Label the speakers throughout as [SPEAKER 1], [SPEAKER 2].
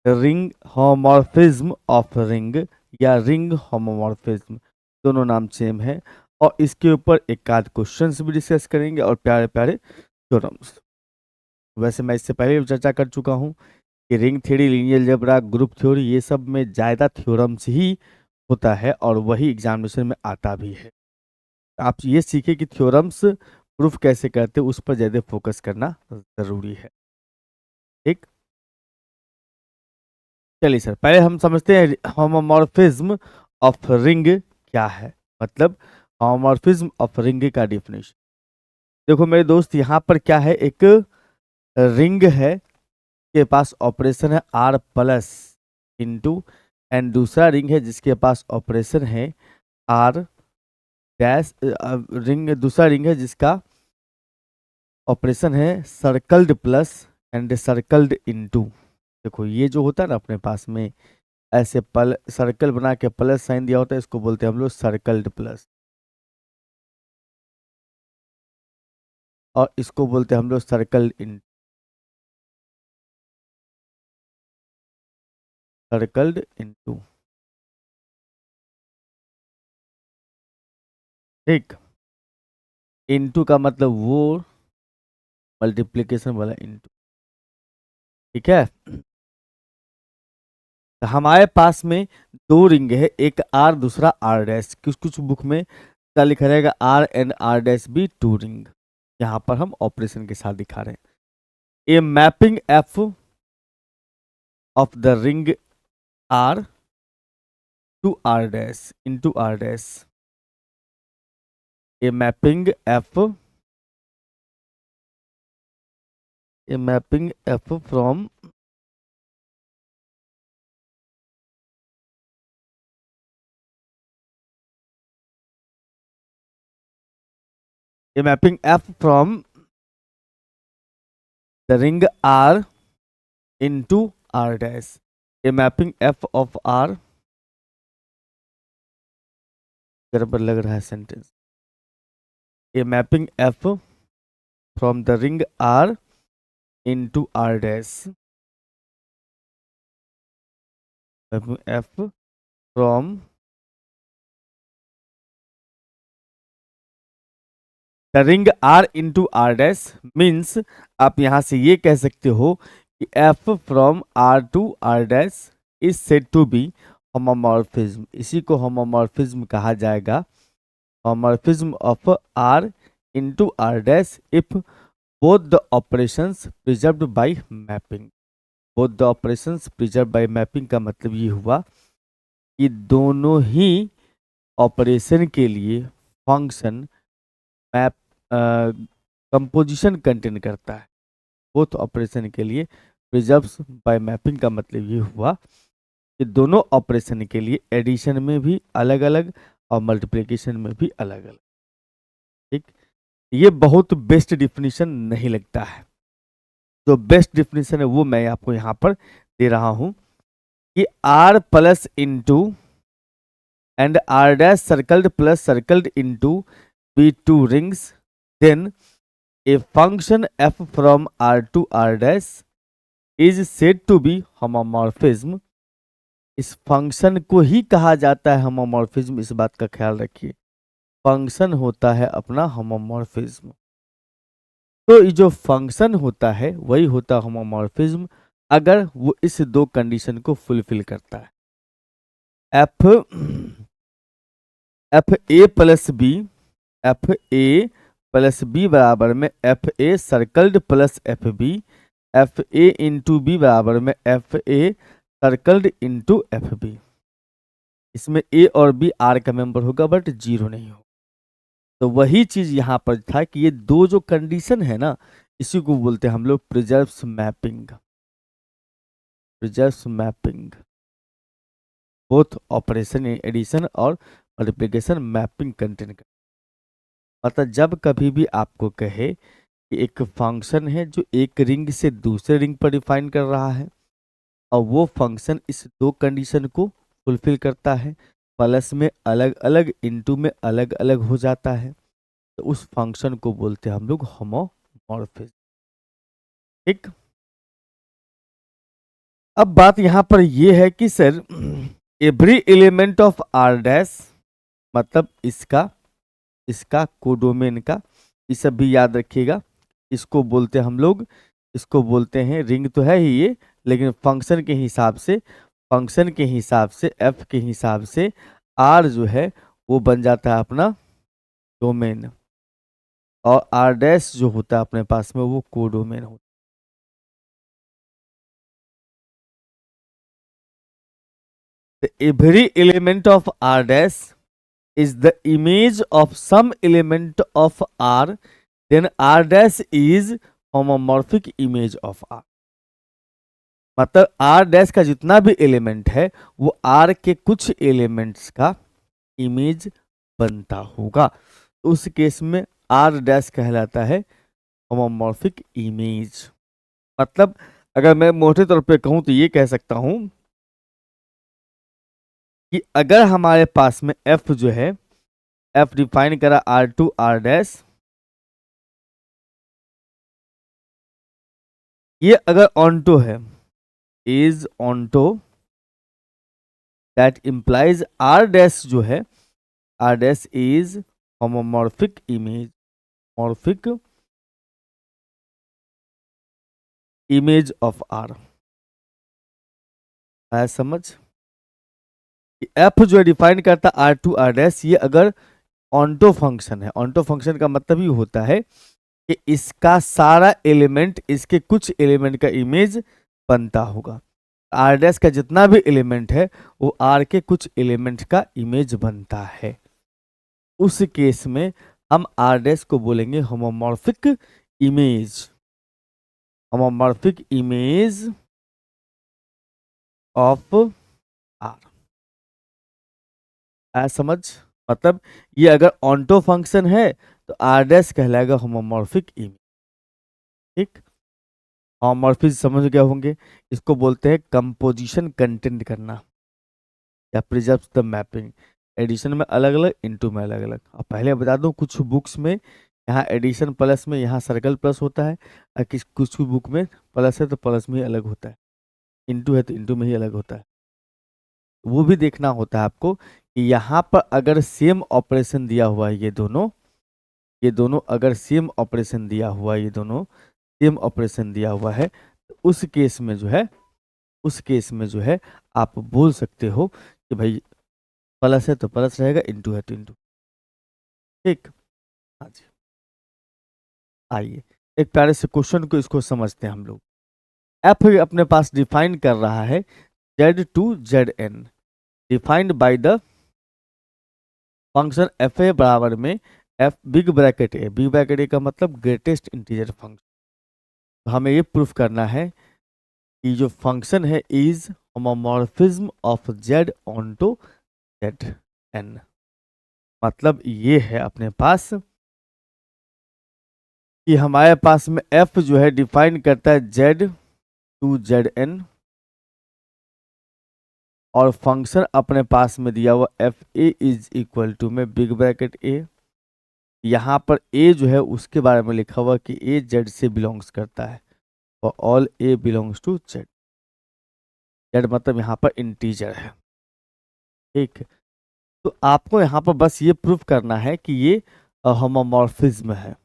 [SPEAKER 1] Ring homomorphism of ring या ring homomorphism, दोनों नाम सेम है। और इसके ऊपर एक आध क्वेश्चंस भी डिस्कस करेंगे और प्यारे प्यारे थ्योरम्स। वैसे मैं इससे पहले भी चर्चा कर चुका हूँ कि ring theory, linear algebra, group theory, ये सब में ज़्यादा थ्योरम्स ही होता है और वही एग्जामिनेशन में आता भी है। आप ये सीखे कि थ्योरम्स प्रूफ कैसे करते हैं, उस पर ज़्यादा फोकस करना ज़रूरी है। ठीक, चलिए सर, पहले हम समझते हैं होमोमॉर्फिज्म ऑफ रिंग क्या है। मतलब होमोमॉर्फिज्म ऑफ रिंग का डिफिनेशन देखो मेरे दोस्त, यहाँ पर क्या है, एक रिंग है के पास ऑपरेशन है आर प्लस इंटू, एंड दूसरा रिंग है जिसके पास ऑपरेशन है आर डैश, रिंग दूसरा रिंग है जिसका ऑपरेशन है circled plus and circled into. देखो ये जो होता है ना अपने पास में ऐसे पल सर्कल बना के प्लस साइन दिया होता है, इसको बोलते हैं हम लोग सर्कल्ड प्लस, और इसको बोलते हैं हम लोग सर्कल्ड इन, सर्कल्ड इनटू। ठीक, इनटू का मतलब वो मल्टीप्लिकेशन वाला इनटू। ठीक है, तो हमारे पास में दो रिंग है, एक आर दूसरा आर डैश। कुछ कुछ बुक में क्या लिखा रहेगा, R and R dash be two ring. यहाँ पर हम ऑपरेशन के साथ दिखा रहे हैं। A mapping F of the ring R to R dash into R dash. A mapping F, a mapping F from a mapping F from the ring R into R dash. A mapping f of R, गड़बड़ लग रहा है sentence. A mapping f from the ring R into R dash. Mapping f from the ring R into R dash means आप यहां से ये कह सकते हो कि f from R to R dash is said to be homomorphism। इसी को homomorphism कहा जाएगा। homomorphism of R into R dash if both the operations preserved by mapping। both the operations preserved by mapping का मतलब ये हुआ कि दोनों ही ऑपरेशन के लिए फंक्शन मैप कंपोजिशन कंटेन करता है। बोथ ऑपरेशन के लिए प्रिजर्व्स बाय मैपिंग का मतलब ये हुआ कि दोनों ऑपरेशन के लिए एडिशन में भी अलग अलग और मल्टीप्लिकेशन में भी अलग अलग। ठीक, ये बहुत बेस्ट डिफिनीशन नहीं लगता है, जो बेस्ट डिफिनेशन है वो मैं आपको यहाँ पर दे रहा हूं कि R plus into and R dash circled plus circled into be two rings, then a function F from R to R dash is said to be homomorphism. इस फंक्शन को ही कहा जाता है होमोमॉर्फिज्म, इस बात का ख्याल रखिए। फंक्शन होता है अपना होमोमॉर्फिज्म, तो ये जो फंक्शन होता है वही होता है होमोमॉर्फिज्म अगर वो इस दो कंडीशन को फुलफिल करता है। F F A plus B, F A plus B बराबर में F A circled plus F B, F A into B बराबर में F A circled into F B. इसमें ए और बी आर का मेंबर होगा बट जीरो नहीं होगा। तो वही चीज यहां पर था कि ये दो जो कंडीशन है ना, इसी को बोलते हैं हम लोग preserves mapping. Preserves mapping, both operation addition और मल्टीप्लिकेशन मैपिंग कंटेन कर। मतलब जब कभी भी आपको कहे कि एक फंक्शन है जो एक रिंग से दूसरे रिंग पर डिफाइन कर रहा है और वो फंक्शन इस दो कंडीशन को फुलफिल करता है, प्लस में अलग अलग इनटू में अलग अलग हो जाता है, तो उस फंक्शन को बोलते हैं हम लोग होमोमॉर्फिज्म। ठीक, अब बात यहाँ पर ये है कि sir every element of R dash, मतलब इसका इसका कोडोमेन का, ये सब भी याद रखिएगा। इसको बोलते हैं हम लोग, इसको बोलते हैं रिंग तो है ही ये, लेकिन फंक्शन के हिसाब से, फंक्शन के हिसाब से, एफ के हिसाब से आर जो है वो बन जाता है अपना डोमेन, और आर डैश जो होता है अपने पास में वो कोडोमेन होता है। Every element of R dash is the image of some element of R, then R dash is homomorphic image of R। मतलब R डैश का जितना भी एलिमेंट है वो R के कुछ एलिमेंट्स का इमेज बनता होगा, तो उस केस में R डैश कहलाता है होमोमॉर्फिक इमेज। मतलब अगर मैं मोटे तौर पे कहूं तो ये कह सकता हूं कि अगर हमारे पास में F जो है, F डिफाइन करा आर टू आर डैश, ये अगर ऑन्टो है, is onto, that implies R dash जो है, R dash is homomorphic image, morphic image of R. है समझ? एफ जो है डिफाइन करता आर टू आर डैश, ये अगर ऑन्टो फंक्शन है, ऑन्टो फंक्शन का मतलब ही होता है कि इसका सारा एलिमेंट इसके कुछ एलिमेंट का इमेज बनता होगा। आर डैश का जितना भी एलिमेंट है वो आर के कुछ एलिमेंट का इमेज बनता है। उस केस में हम आर डैश को बोलेंगे homomorphic image, homomorphic image of R. समझ? मतलब ये अगर ऑन्टो फंक्शन है तो आर डैश कहलाएगा होमोमॉर्फिक इमेज। ठीक, होमोमॉर्फिज्म समझ गए होंगे, इसको बोलते हैं कंपोजिशन कंटेंट करना या प्रिजर्व द मैपिंग। एडिशन में अलग अलग, इनटू में अलग अलग। अब पहले बता दूं कुछ बुक्स में यहाँ एडिशन प्लस में यहाँ सर्कल प्लस होता है, और कुछ बुक में प्लस है तो प्लस में ही अलग होता है, इनटू है तो इनटू में ही अलग होता है। वो भी देखना होता है आपको कि यहाँ पर अगर सेम ऑपरेशन दिया हुआ है, ये दोनों अगर सेम ऑपरेशन दिया हुआ है, ये दोनों सेम ऑपरेशन दिया हुआ है, तो उस केस में जो है, उस केस में जो है आप बोल सकते हो कि भाई प्लस है तो प्लस रहेगा, इनटू है तो इनटू। ठीक, हाँ जी। आइए एक प्यारे से क्वेश्चन को इसको समझते हैं हम लोग। एफ अपने पास डिफाइन कर रहा है Z to Z N, defined by the function F A बराबर में F big bracket A, big bracket A का मतलब ग्रेटेस्ट इंटीजर फंक्शन। तो हमें ये प्रूफ करना है कि जो फंक्शन है is homomorphism of Z onto Z N. मतलब ये है अपने पास कि हमारे पास में एफ जो है डिफाइन करता है जेड टू जेड एन, और फंक्शन अपने पास में दिया हुआ F A is equal to में बिग ब्रैकेट ए, यहाँ पर ए जो है उसके बारे में लिखा हुआ कि ए जेड से बिलोंग्स करता है, और all A belongs to Z. Z मतलब यहाँ पर इंटीजर है। ठीक है, तो आपको यहाँ पर बस ये प्रूफ करना है कि ये होमोमॉर्फिज्म है।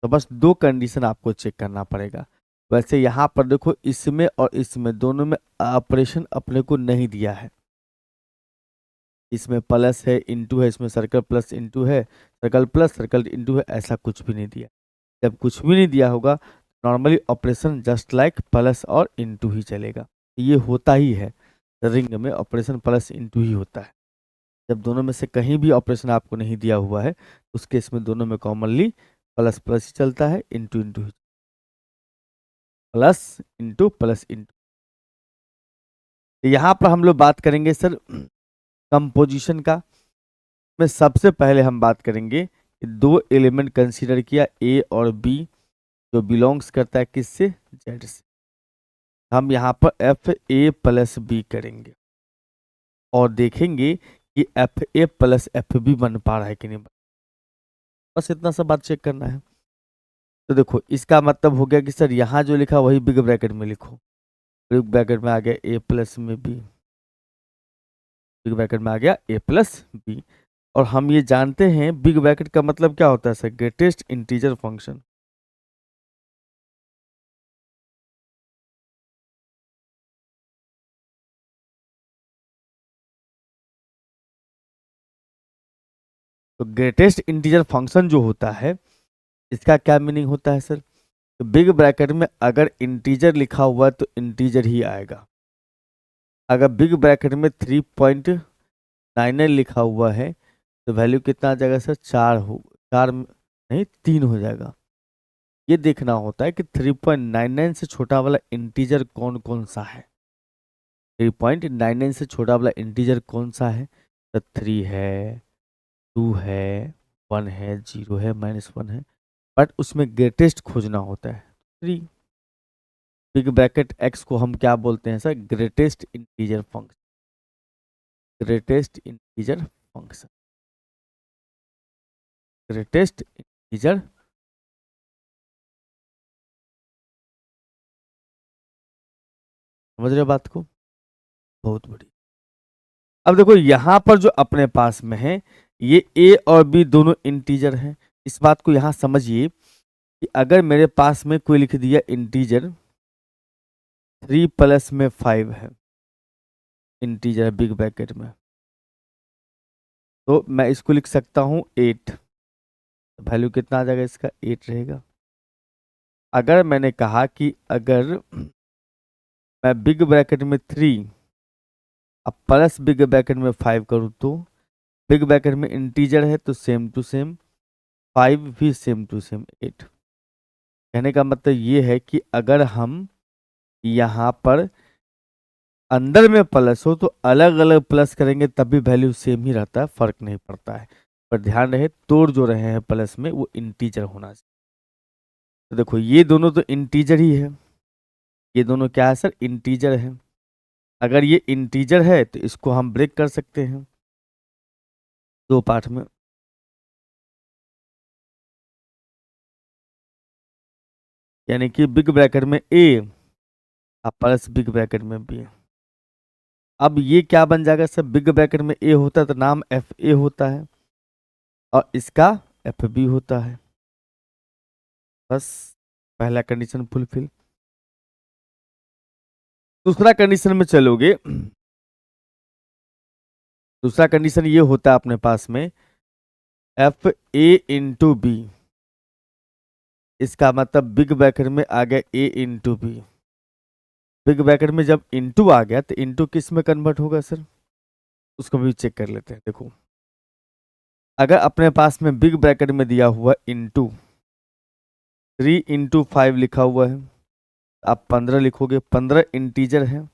[SPEAKER 1] तो बस दो कंडीशन आपको चेक करना पड़ेगा। वैसे यहाँ पर देखो इसमें और इसमें दोनों में ऑपरेशन अपने को नहीं दिया है, इसमें प्लस है इनटू है, इसमें सर्कल प्लस इनटू है, सर्कल प्लस सर्कल इनटू है, ऐसा कुछ भी नहीं दिया। जब कुछ भी नहीं दिया होगा normally operation just like plus और इनटू ही चलेगा। ये होता ही है, रिंग में ऑपरेशन प्लस इनटू ही होता है। जब दोनों में से कहीं भी ऑपरेशन आपको नहीं दिया हुआ है उस केस में दोनों में कॉमनली प्लस प्लस ही चलता है, इनटू इनटू ही, प्लस इनटू प्लस इनटू। यहाँ पर हम लोग बात करेंगे सर कंपोजिशन का। में सबसे पहले हम बात करेंगे कि दो एलिमेंट कंसीडर किया ए और बी, जो बिलोंग्स करता है किससे, जेड से। हम यहाँ पर एफ ए प्लस बी करेंगे और देखेंगे कि F A plus F B बन पा रहा है कि नहीं। बस इतना सा बात चेक करना है। तो देखो इसका मतलब हो गया कि सर यहाँ जो लिखा वही बिग ब्रैकेट में लिखो, बिग ब्रैकेट में आ गया ए प्लस में बी, बिग ब्रैकेट में आ गया ए प्लस बी। और हम ये जानते हैं बिग ब्रैकेट का मतलब क्या होता है सर, ग्रेटेस्ट इंटीजर फंक्शन। तो ग्रेटेस्ट इंटीजर फंक्शन जो होता है इसका क्या मीनिंग होता है सर, तो बिग ब्रैकेट में अगर इंटीजर लिखा हुआ है तो इंटीजर ही आएगा। अगर बिग ब्रैकेट में 3.99 लिखा हुआ है तो वैल्यू कितना आ जाएगा सर, 4 हो, 4 नहीं 3 हो जाएगा। ये देखना होता है कि 3.99 से छोटा वाला इंटीजर कौन कौन सा है। 3.99 से छोटा वाला इंटीजर कौन सा है, तो 3 है, 2 है, 1 है, 0 है, -1 है, बट उसमें ग्रेटेस्ट खोजना होता है 3। बिग ब्रैकेट एक्स को हम क्या बोलते हैं sir, greatest integer function, greatest integer function, greatest integer. समझ रहे हो बात को, बहुत बढ़िया। अब देखो यहाँ पर जो अपने पास में है ये ए और बी दोनों इंटीजर हैं। इस बात को यहाँ समझिए कि अगर मेरे पास में कोई लिख दिया इंटीजर 3 प्लस में 5 है, इंटीजर है बिग ब्रैकेट में, तो मैं इसको लिख सकता हूँ 8, वैल्यू कितना आ जाएगा इसका, 8 रहेगा। अगर मैंने कहा कि अगर मैं बिग ब्रैकेट में 3 अब प्लस बिग ब्रैकेट में 5 करूँ तो बिग ब्रैकेट में इंटीजर है तो सेम टू सेम, 5 भी सेम टू सेम 8। कहने का मतलब ये है कि अगर हम यहाँ पर अंदर में प्लस हो तो अलग अलग प्लस करेंगे तब भी वैल्यू सेम ही रहता है, फर्क नहीं पड़ता है। पर ध्यान रहे तोड़ जो रहे हैं प्लस में वो इंटीजर होना चाहिए। तो देखो ये दोनों तो इंटीजर ही है, ये दोनों क्या है सर, इंटीजर है। अगर ये इंटीजर है तो इसको हम ब्रेक कर सकते हैं दो पार्ट में। यानी कि बिग ब्रैकेट में ए और प्लस बिग ब्रैकेट में बी। अब ये क्या बन जाएगा सर, बिग ब्रैकेट में ए होता है तो नाम एफ ए होता है और इसका एफ बी होता है। बस पहला कंडीशन फुलफिल। दूसरा कंडीशन में चलोगे, दूसरा कंडीशन ये होता है अपने पास में एफ ए इंटू बी। इसका मतलब बिग ब्रैकेट में आ गया ए इंटू बी। बिग ब्रैकेट में जब इंटू आ गया तो इंटू किस में कन्वर्ट होगा सर, उसको भी चेक कर लेते हैं। देखो अगर अपने पास में बिग ब्रैकेट में दिया हुआ इंटू 3 × 5 लिखा हुआ है, आप 15 लिखोगे, 15 इंटीजर है,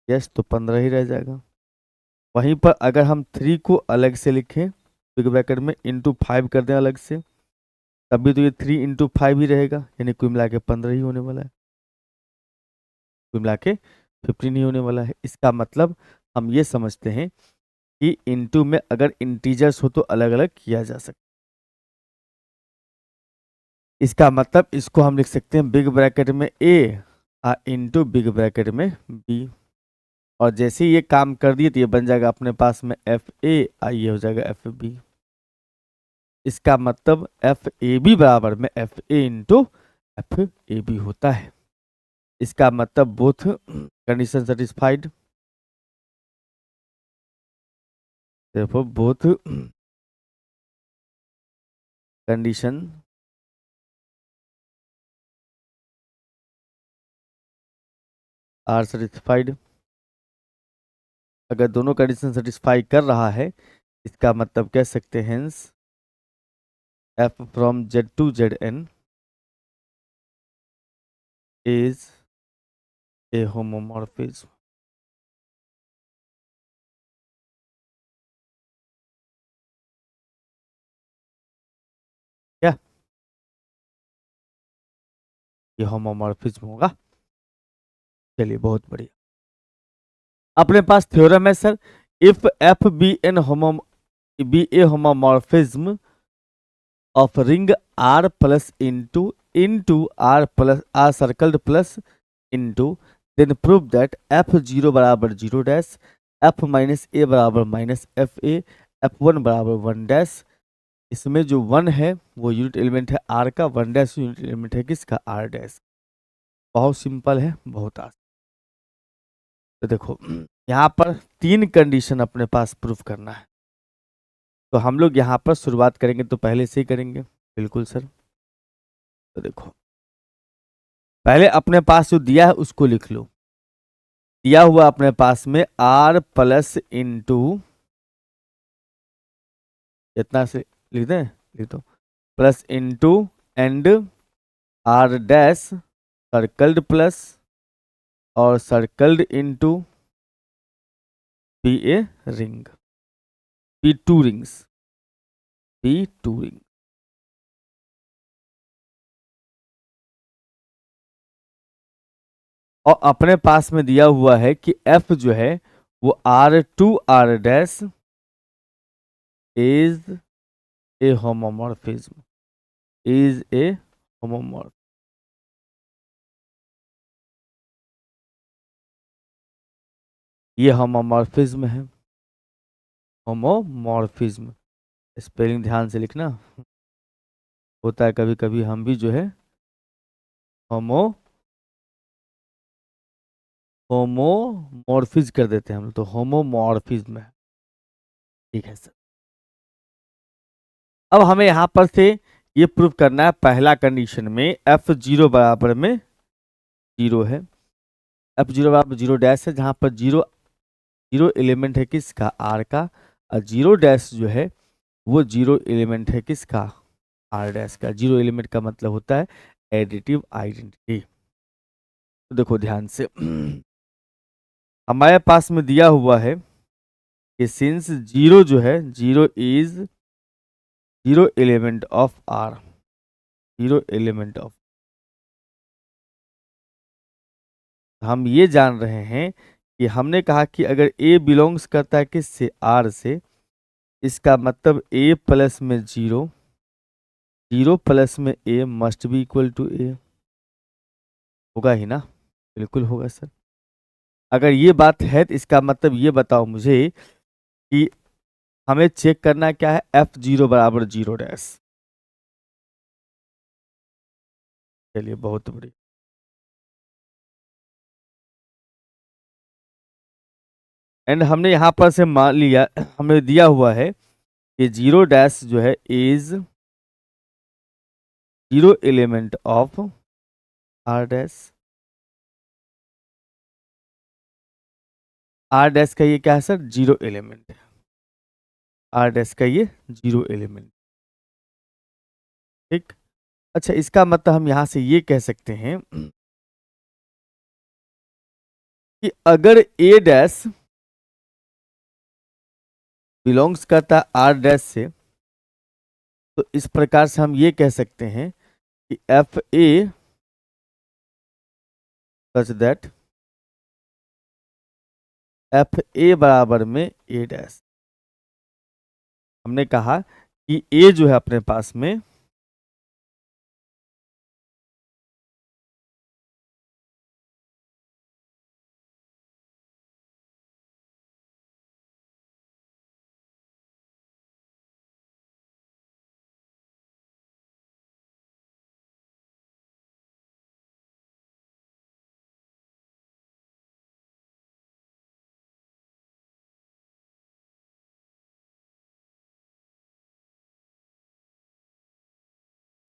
[SPEAKER 1] यस तो 15 ही रह जाएगा। वहीं पर अगर हम 3 को अलग से लिखें बिग ब्रैकेट में इंटू 5 कर दें अलग से, तभी तो ये 3 × 5 ही रहेगा, यानी कुल मिला के 15 ही होने वाला है, कुल मिला के 15 ही होने वाला है। इसका मतलब हम ये समझते हैं कि इंटू में अगर इंटीजर्स हो तो अलग अलग किया जा सकता है। इसका मतलब इसको हम लिख सकते हैं बिग ब्रैकेट में ए इंटू बिग ब्रैकेट में बी। और जैसे ही ये काम कर दिए तो ये बन जाएगा अपने पास में एफ ए, ये हो जाएगा एफ बी। इसका मतलब एफ ए बी बराबर में F A into F A B होता है। इसका मतलब both condition satisfied, therefore both condition are satisfied. अगर दोनों कंडीशन सेटिस्फाई कर रहा है इसका मतलब कह सकते हैं hence F from Z to Z N is a homomorphism. क्या ये होमोमॉर्फिज्म होगा? चलिए बहुत बढ़िया। अपने पास थ्योरम है sir, if F be an homo be a homomorphism of ring R plus into R plus R circled plus into, then prove that F zero बराबर zero dash, F minus A बराबर minus F A, F one बराबर one dash. इसमें जो one है वो unit element है R का, one dash unit element है किसका, आर डैश। बहुत सिंपल है, बहुत आसान। तो देखो यहाँ पर तीन कंडीशन अपने पास प्रूफ करना है, तो हम लोग यहाँ पर शुरुआत करेंगे तो पहले से ही करेंगे। बिल्कुल सर। तो देखो पहले अपने पास जो दिया है उसको लिख लो। दिया हुआ अपने पास में आर प्लस इंटू, इतना से लिख दें, लिख दो, plus into and R dash circled plus और circled into be a ring, be two rings, be two ring. और अपने पास में दिया हुआ है कि एफ जो है वो R to R dash is a homomorphism, is a homomorph. ये होमोमॉर्फिज्म है, होमोमॉर्फिज्म। स्पेलिंग ध्यान से लिखना, होता है कभी कभी हम भी जो है होमो होमोमॉर्फिज कर देते हैं हम लोग, तो होमोमॉर्फिज्म है। ठीक है सर। अब हमें यहां पर से ये प्रूव करना है, पहला कंडीशन में एफ जीरो बराबर में जीरो है, एफ जीरो बराबर जीरो डैश है, जहां पर जीरो जीरो एलिमेंट है किसका, आर का, और जीरो डैश जो है वो जीरो एलिमेंट है किसका, आर डैश का। जीरो एलिमेंट का मतलब होता है एडिटिव आइडेंटिटी। तो देखो ध्यान से हमारे पास में दिया हुआ है कि सिंस जीरो जो है, zero is zero element of R, zero element of, हम ये जान रहे हैं कि हमने कहा कि अगर ए बिलोंग्स करता है किससे, आर से, इसका मतलब ए प्लस में जीरो, जीरो प्लस में ए मस्ट बी इक्वल टू ए, होगा ही ना। बिल्कुल होगा सर। अगर ये बात है तो इसका मतलब ये बताओ मुझे कि हमें चेक करना क्या है, एफ जीरो बराबर जीरो डैश। चलिए बहुत बड़ी। एंड हमने यहां पर से मान लिया, हमें दिया हुआ है कि जीरो डैश जो है is zero element of R dash. R dash का ये क्या है सर, जीरो एलिमेंट है, आर डैश का ये जीरो एलिमेंट। ठीक। अच्छा, इसका मतलब हम यहां से ये कह सकते हैं कि अगर ए डैश बिलोंग्स करता है आर डैश से, तो इस प्रकार से हम ये कह सकते हैं कि F A such that F A बराबर में ए डैश। हमने कहा कि ए जो है अपने पास में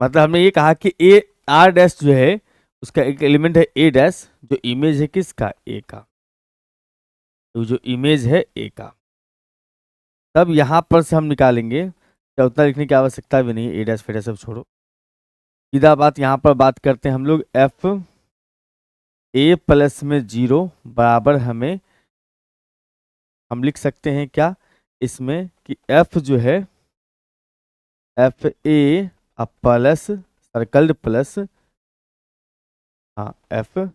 [SPEAKER 1] मतलब हमने ये कहा कि ए आर डैश जो है उसका एक एलिमेंट है ए डैश, जो इमेज है किसका, ए का, तो जो इमेज है ए का। तब यहां पर से हम निकालेंगे, क्या उतना लिखने की आवश्यकता भी नहीं है, ए डैश फेडा सब छोड़ो। सीधा बात यहां पर बात करते हैं हम लोग, एफ ए प्लस में जीरो बराबर हमें, हम लिख सकते हैं क्या इसमें कि एफ जो है, F A plus circled plus, हाँ एफ लिख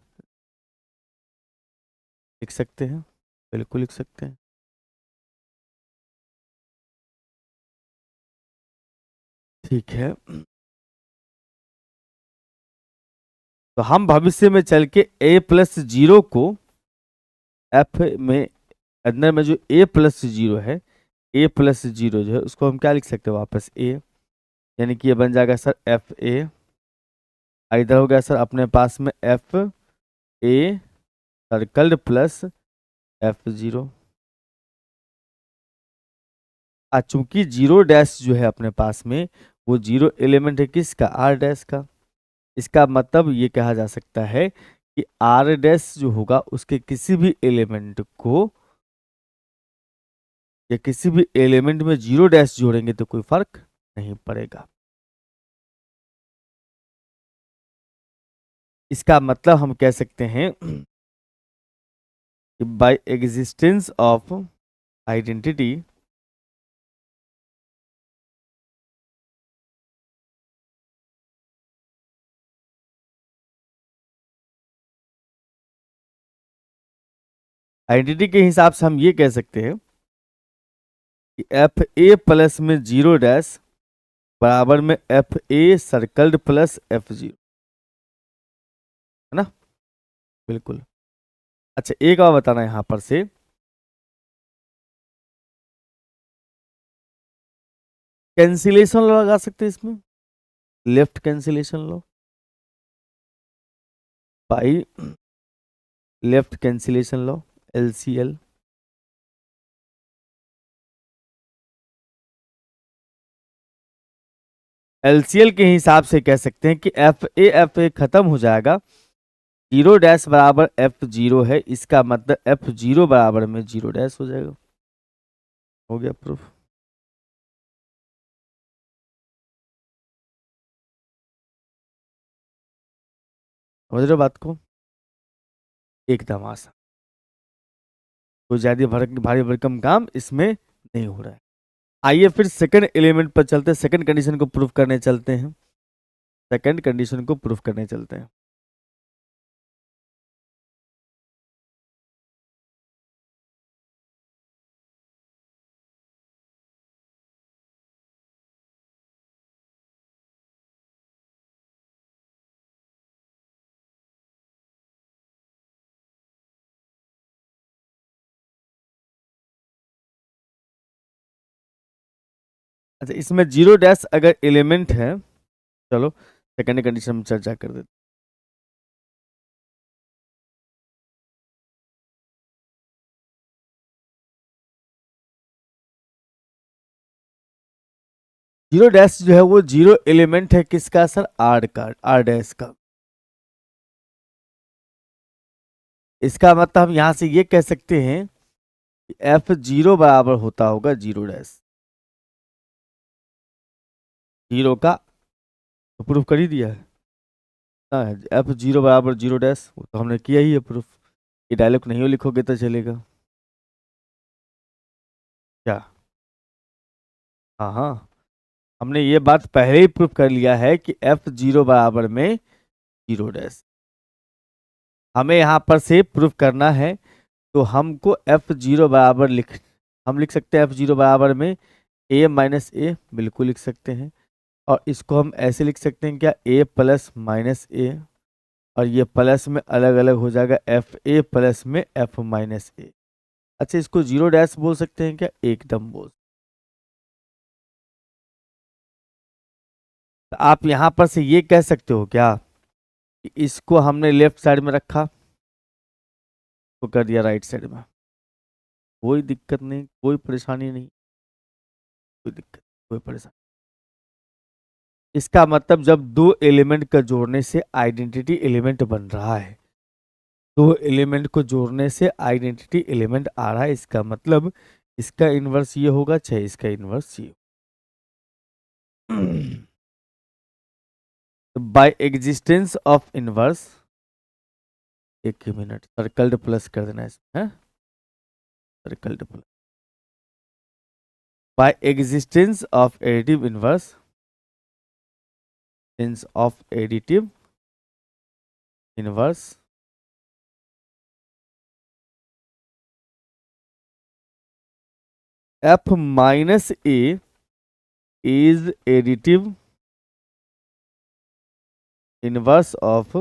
[SPEAKER 1] सकते हैं, बिल्कुल लिख सकते हैं। ठीक है। तो हम भविष्य में चल के a प्लस जीरो को f में अंदर में जो a प्लस जीरो है, a प्लस जीरो जो है उसको हम क्या लिख सकते हैं वापस a, यानी कि ये बन जाएगा सर एफ ए। इधर हो गया सर अपने पास में F A circled plus F zero. चूंकि जीरो डैश जो है अपने पास में वो जीरो एलिमेंट है किसका, आर डैश का। इसका मतलब ये कहा जा सकता है कि आर डैश जो होगा उसके किसी भी एलिमेंट को या किसी भी एलिमेंट में जीरो डैश जोड़ेंगे तो कोई फर्क नहीं पड़ेगा। इसका मतलब हम कह सकते हैं कि by existence of identity identity के हिसाब से हम ये कह सकते हैं कि एफ ए प्लस में जीरो डैश बराबर में F A circled plus F zero, है ना। बिल्कुल। अच्छा एक और बताना यहां पर से, कैंसिलेशन लॉ लगा सकते हैं इसमें, left cancellation law by left cancellation law LCL. LCL के हिसाब से कह सकते हैं कि एफ ए खत्म हो जाएगा, जीरो डैश बराबर एफ जीरो है, इसका मतलब एफ जीरो बराबर में जीरो डैश हो जाएगा। हो गया प्रूफ। समझ रहे हो बात को, एकदम आसान, कोई ज्यादा भारी भरकम काम इसमें नहीं हो रहा है। आइए फिर सेकंड एलिमेंट पर चलते हैं, सेकंड कंडीशन को प्रूफ करने चलते हैं, सेकंड कंडीशन को प्रूफ करने चलते हैं। अच्छा इसमें जीरो डैश अगर एलिमेंट है, चलो सेकंड कंडीशन में चर्चा कर देते। जीरो डैश जो है वो जीरो एलिमेंट है किसका सर, आर का, आर डैश का। इसका मतलब हम यहां से ये कह सकते हैं कि एफ जीरो बराबर होता होगा जीरो डैश, जीरो का तो प्रूफ कर ही दिया है ना, एफ जीरो बराबर जीरो डैश, वो तो हमने किया ही है प्रूफ। ये डायलॉग नहीं लिखोगे तो चलेगा क्या। हाँ हाँ, हमने ये बात पहले ही प्रूफ कर लिया है कि एफ जीरो बराबर में जीरो डैश। हमें यहाँ पर से प्रूफ करना है तो हमको एफ जीरो बराबर हम लिख सकते हैं एफ जीरो बराबर में ए माइनस ए, बिल्कुल लिख सकते हैं। और इसको हम ऐसे लिख सकते हैं क्या, ए प्लस माइनस ए, और ये प्लस में अलग अलग हो जाएगा एफ ए प्लस में एफ माइनस ए। अच्छा इसको जीरो डैश बोल सकते हैं क्या, एकदम बोल। तो आप यहां पर से ये कह सकते हो क्या कि इसको हमने लेफ्ट साइड में रखा तो कर दिया राइट साइड में, कोई दिक्कत नहीं, कोई परेशानी नहीं, कोई दिक्कत, कोई परेशानी। इसका मतलब जब दो एलिमेंट का जोड़ने से आइडेंटिटी एलिमेंट बन रहा है, दो एलिमेंट को जोड़ने से आइडेंटिटी एलिमेंट आ रहा है, इसका मतलब इसका इन्वर्स ये होगा, चाहे इसका इन्वर्स ये। बाय एग्जिस्टेंस ऑफ इनवर्स, एक ही मिनट, सर्कल्ड प्लस कर देना इसमें, circled plus, by existence of additive inverse, sense of additive inverse, F minus A is additive inverse of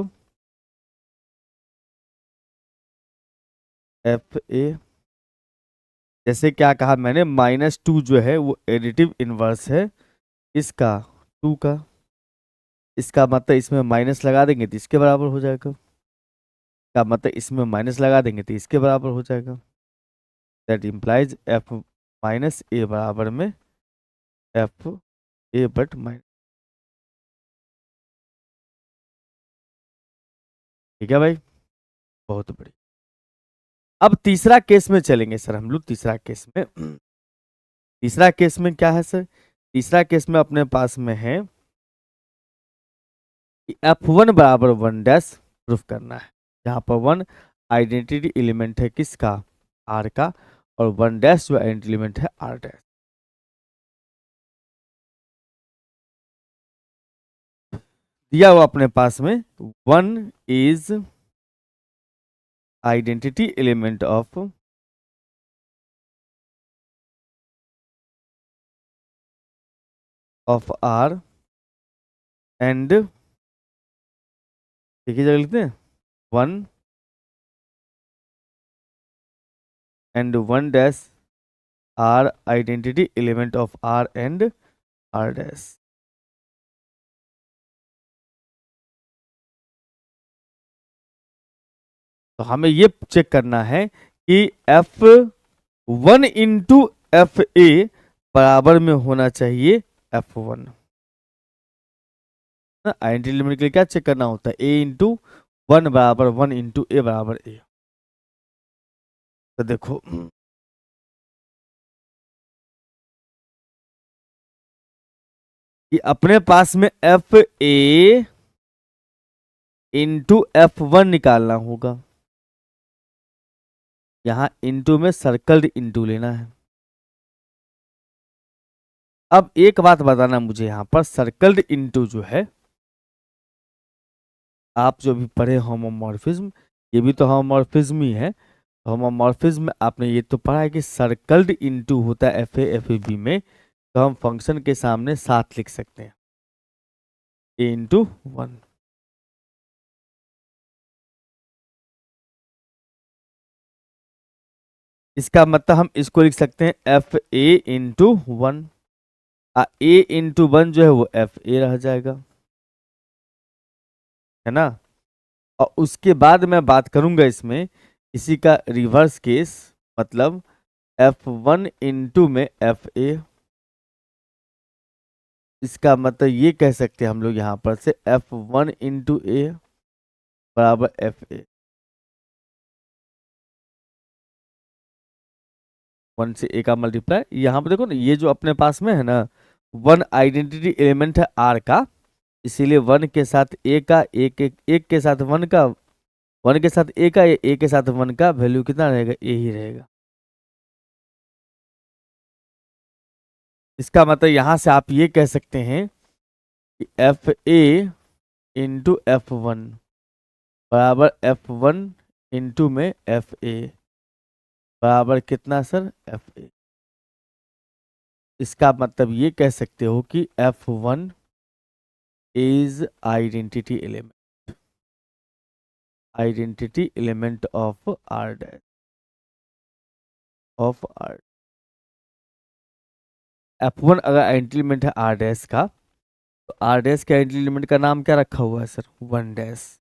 [SPEAKER 1] F A, जैसे क्या कहा मैंने, -2 जो है वो एडिटिव इनवर्स है इसका 2 का। इसका मतलब इसमें माइनस लगा देंगे तो इसके बराबर हो जाएगा, का मतलब इसमें माइनस लगा देंगे तो इसके बराबर हो जाएगा। That implies F minus A बराबर में एफ ए बट माइनस। ठीक है भाई, बहुत बढ़िया। अब तीसरा केस में चलेंगे सर हम लोग, तीसरा केस में। तीसरा केस में क्या है सर? तीसरा केस में अपने पास में है कि F1 बराबर 1 डैश प्रूफ करना है, जहां पर 1 आइडेंटिटी एलिमेंट है किसका, R का, और 1 डैश जो आइडेंटिटी एलिमेंट है R डैश। दिया हुआ अपने पास में 1 is identity element of R and, एक ही जगह लिखते हैं, 1 and 1 dash R identity element of R and R dash. तो हमें ये चेक करना है कि F1 इंटू एफ ए बराबर में होना चाहिए F1। आइडेंटिटी एलिमेंट के लिए क्या चेक करना होता है, A इंटू 1 बराबर 1 इंटू ए बराबर ए। तो देखो कि अपने पास में एफ ए इंटू F1 निकालना होगा। यहां इंटू में सर्कल्ड इंटू लेना है। अब एक बात बताना मुझे, यहां पर सर्कल्ड इंटू जो है, आप जो भी पढ़े होमोमॉर्फिज्म, ये भी तो होमोमॉर्फिज्म ही है। होमोमॉर्फिज्म में आपने ये तो पढ़ा है कि सर्कल्ड इंटू होता है एफ ए बी में, तो हम फंक्शन के सामने 7 लिख सकते हैं, ए इंटू 1। इसका मतलब हम इसको लिख सकते हैं F A into 1। A into 1 जो है वो एफ ए रह जाएगा, है ना। और उसके बाद मैं बात करूंगा इसमें इसी का रिवर्स केस, मतलब F1 इंटू में एफ ए। इसका मतलब ये कह सकते हैं हम लोग यहाँ पर से F1 इंटू ए बराबर एफ ए। 1 से ए का मल्टीप्लाई, यहाँ पर देखो ना, ये जो अपने पास में है ना, 1 आइडेंटिटी एलिमेंट है R का, इसीलिए 1 के साथ ए का, एक के साथ 1 का, 1 के साथ ए का, ए के साथ 1 का वैल्यू कितना रहेगा, ए ही रहेगा। इसका मतलब यहां से आप ये कह सकते हैं कि एफ ए इंटू F1 बराबर F1 इंटू में एफ ए बराबर कितना सर, एफ ए। इसका मतलब ये कह सकते हो कि F1 is identity element of R dash, of R। F1 अगर आइडेंटिटी एलिमेंट है R डैश का, तो R डैश के आइडेंटिटी एलिमेंट का नाम क्या रखा हुआ है सर, 1 डैश।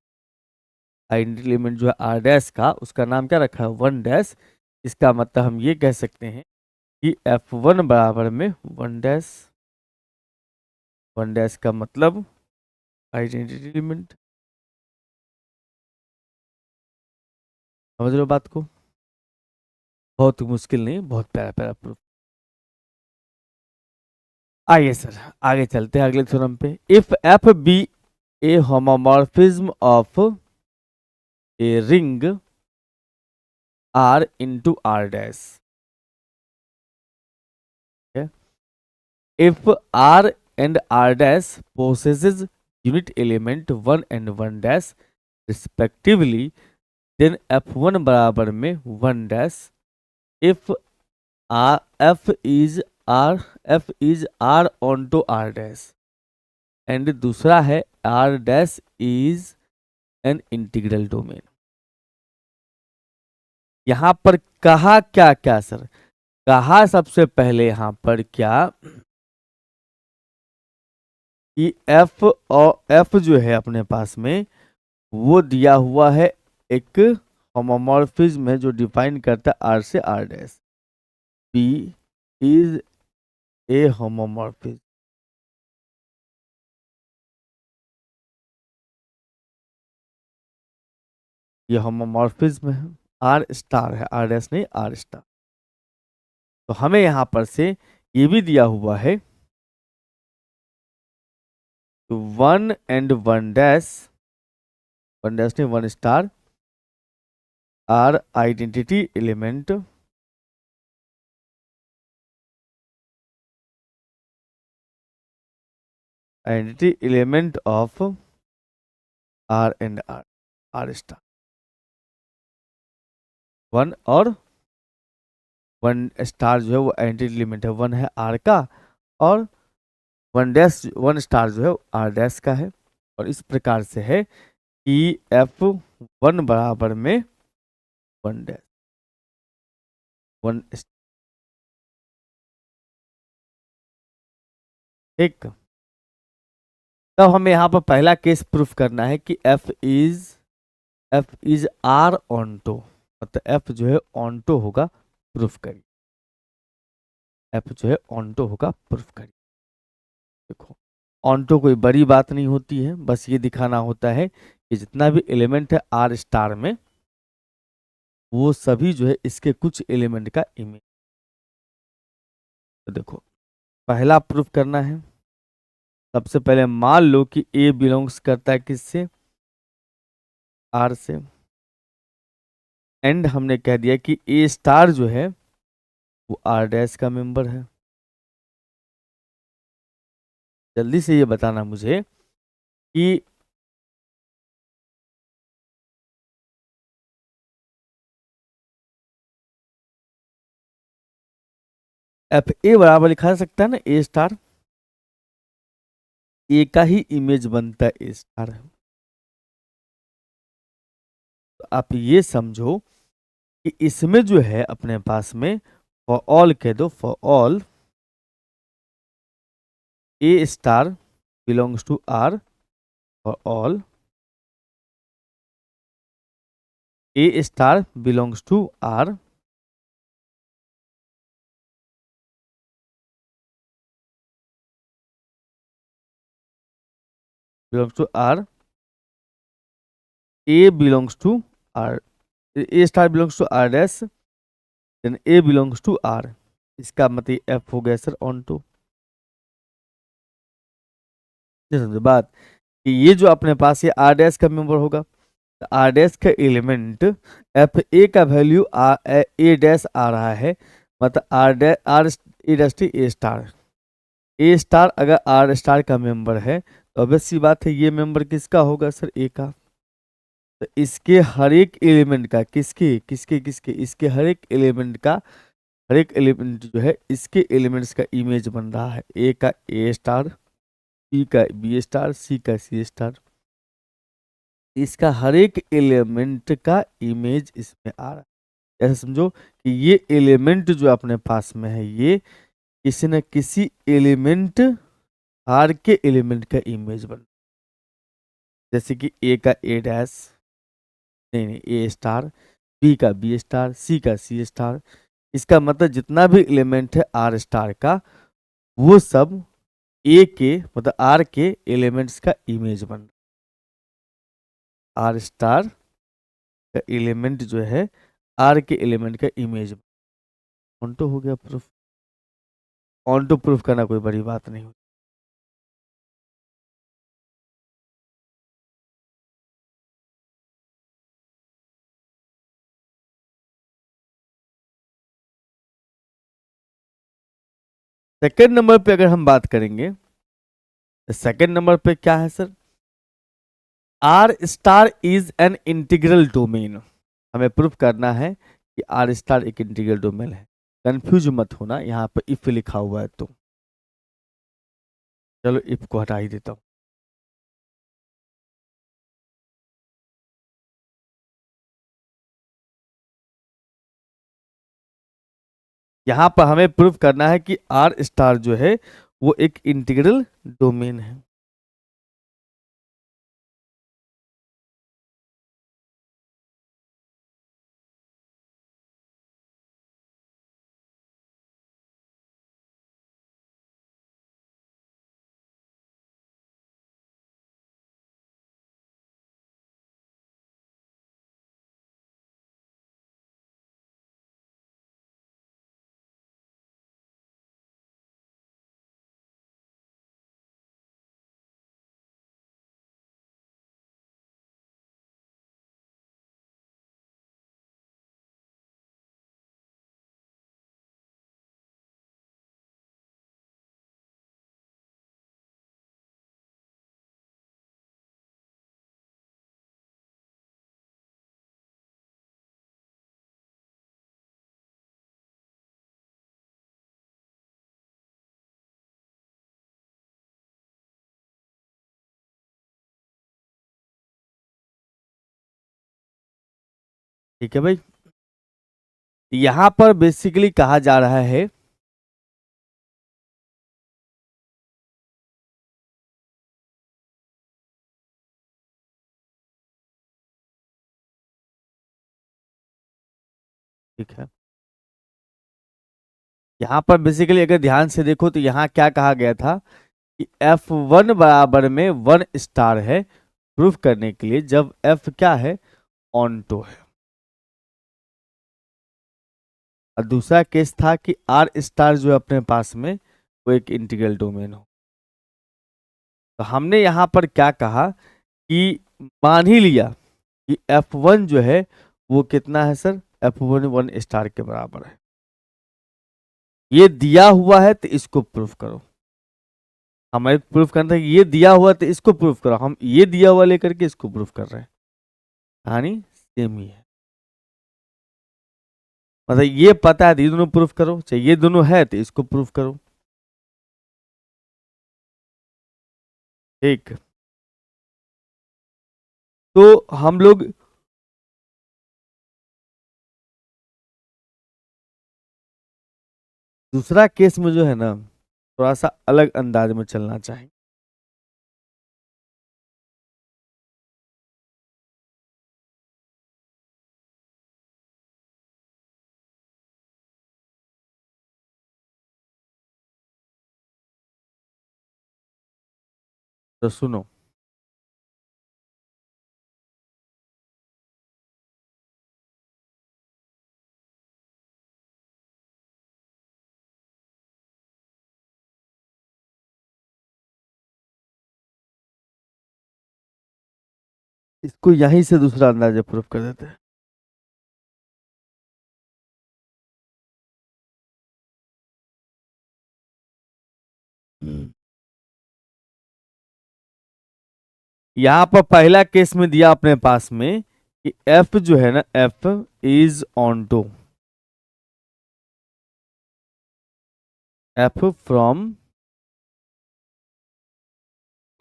[SPEAKER 1] आइडेंटिटी एलिमेंट जो है R डैश का, उसका नाम क्या रखा है, 1 डैश। इसका मतलब हम ये कह सकते हैं कि F1 बराबर में 1 डैश। 1 डैश का मतलब आइडेंटिटी एलिमेंट। समझ रहे हो बात को? बहुत मुश्किल नहीं, बहुत प्यारा प्यारा प्रूफ। आइए सर आगे चलते हैं अगले थ्योरम पे। If F be a homomorphism of a ring R into R dash, if R and R dash possesses unit element 1 and 1 dash respectively, then F1 बराबर में 1 dash if R F is R onto R dash, and दूसरा है R dash is an integral domain। यहाँ पर कहा क्या क्या sir? कहा सबसे पहले यहाँ पर क्या कि एफ और एफ जो है अपने पास में वो दिया हुआ है एक होमोमॉर्फिज्म है जो डिफाइन करता है आर से R dash. Be is a homomorphism. ये होमोमॉर्फिज्म है, आर स्टार है, आर डैश नहीं आर स्टार। तो हमें यहां पर से ये भी दिया हुआ है तो वन एंड वन डैश नहीं one star are identity element identity element of R and R, R star. One और वन स्टार जो है वो आइडेंटिटी एलिमेंट है, वन है आर का और वन डैश वन स्टार जो है आर डैश का है। और इस प्रकार से है कि एफ वन बराबर में वन डैश वन। ठीक, तब हमें यहाँ पर पहला केस प्रूफ करना है कि एफ इज आर ऑन्टो, मतलब एफ जो है ऑन्टो होगा, प्रूफ करिए। एफ जो है ऑन्टो होगा, प्रूफ करिए। देखो, ऑन्टो कोई बड़ी बात नहीं होती है, बस ये दिखाना होता है कि जितना भी एलिमेंट है आर स्टार में वो सभी जो है इसके कुछ एलिमेंट का इमेज। तो देखो, पहला प्रूफ करना है, सबसे पहले मान लो कि ए बिलोंग्स करता है किससे, आर से। एंड हमने कह दिया कि ए स्टार जो है वो आर डैश का मेंबर है। जल्दी से ये बताना मुझे कि एफ ए बराबर लिखा जा सकता है ना ए स्टार, ए का ही इमेज बनता है ए स्टार। तो आप ये समझो कि इसमें जो है अपने पास में फॉर ऑल कह दो, for all A star belongs to R, for all A star belongs to R, belongs to R, A belongs to R, A star belongs to R dash, then A belongs to R. इसका मतलब F हो गया sir on to. समझो बात कि ये जो अपने पास ये आर डैश का मेंबर होगा, आर डैश का एलिमेंट एफ ए का वैल्यू ए डैश आ रहा है, मतलब R dash R A dash T A star. A star अगर आर स्टार का मेंबर है तो ऑब्वियस सी बात है ये मेंबर किसका होगा सर, ए का। तो इसके हर एक एलिमेंट का किसके किसके किसके इसके हर एक एलिमेंट का, हर एक एलिमेंट जो है इसके एलिमेंट्स का इमेज बन रहा है, ए का ए स्टार, बी का बी स्टार, सी का सी स्टार। इसका हर एक एलिमेंट का इमेज इसमें आ रहा है। ऐसा समझो कि ये एलिमेंट जो अपने पास में है ये किसी न किसी एलिमेंट आर के एलिमेंट का इमेज बन, जैसे कि ए का ए डैश, नहीं नहीं ए स्टार, बी का बी स्टार, सी का सी स्टार। इसका मतलब जितना भी एलिमेंट है आर स्टार का वो सब ए के मतलब आर के एलिमेंट्स का इमेज बन, आर स्टार का एलिमेंट जो है आर के एलिमेंट का इमेज। ऑन्टो हो गया प्रूफ। ऑन्टो प्रूफ करना कोई बड़ी बात नहीं होती। सेकेंड नंबर पे अगर हम बात करेंगे, सेकेंड नंबर पे क्या है sir, R star is an integral domain. हमें प्रूफ करना है कि आर स्टार एक इंटीग्रल डोमेन है। कंफ्यूज मत होना, यहाँ पे इफ लिखा हुआ है तो चलो इफ को हटा ही देता हूँ। यहाँ पर हमें प्रूव करना है कि आर स्टार जो है वो एक इंटीग्रल डोमेन है। ठीक है भाई, यहाँ पर बेसिकली कहा जा रहा है ठीक है, यहाँ पर बेसिकली अगर ध्यान से देखो तो यहाँ क्या कहा गया था कि F1 बराबर में 1 स्टार है प्रूफ करने के लिए जब F क्या है, ऑन टू है। और दूसरा केस था कि R स्टार जो है अपने पास में वो एक इंटीग्रल डोमेन हो। तो हमने यहाँ पर क्या कहा कि मान ही लिया कि F1 जो है वो कितना है सर, F1 1 स्टार के बराबर है। ये दिया हुआ है तो इसको प्रूफ करो। हमें प्रूफ करना था कि ये दिया हुआ तो इसको प्रूफ करो, हम ये दिया हुआ लेकर के इसको प्रूफ कर रहे हैं। कहानी सेम ही है, मतलब ये पता है तो ये दोनों प्रूफ करो, चाहे ये दोनों है तो इसको प्रूफ करो। ठीक, तो हम लोग दूसरा केस में जो है ना थोड़ा सा अलग अंदाज में चलना चाहेंगे। तो सुनो, इसको यहीं से दूसरा अंदाजा प्रूफ कर देते हैं। यहाँ पर पहला केस में दिया अपने पास में कि एफ जो है ना, F is onto, F from,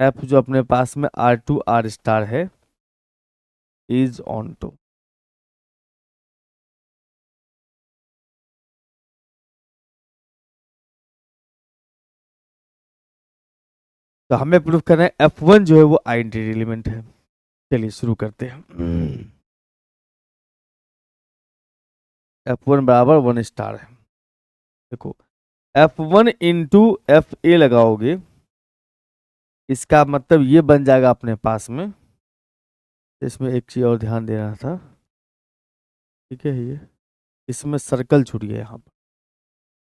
[SPEAKER 1] F जो अपने पास में आर टू आर स्टार है इज ऑन टू। तो हमें प्रूफ करना है F1 जो है वो आइडेंटिटी एलिमेंट है। चलिए शुरू करते हैं। F1 बराबर 1 स्टार है। देखो F1 इंटू एफ ए लगाओगे, इसका मतलब ये बन जाएगा अपने पास में। इसमें एक चीज और ध्यान देना था, ठीक है, ये इसमें सर्कल छूट गया यहाँ पर,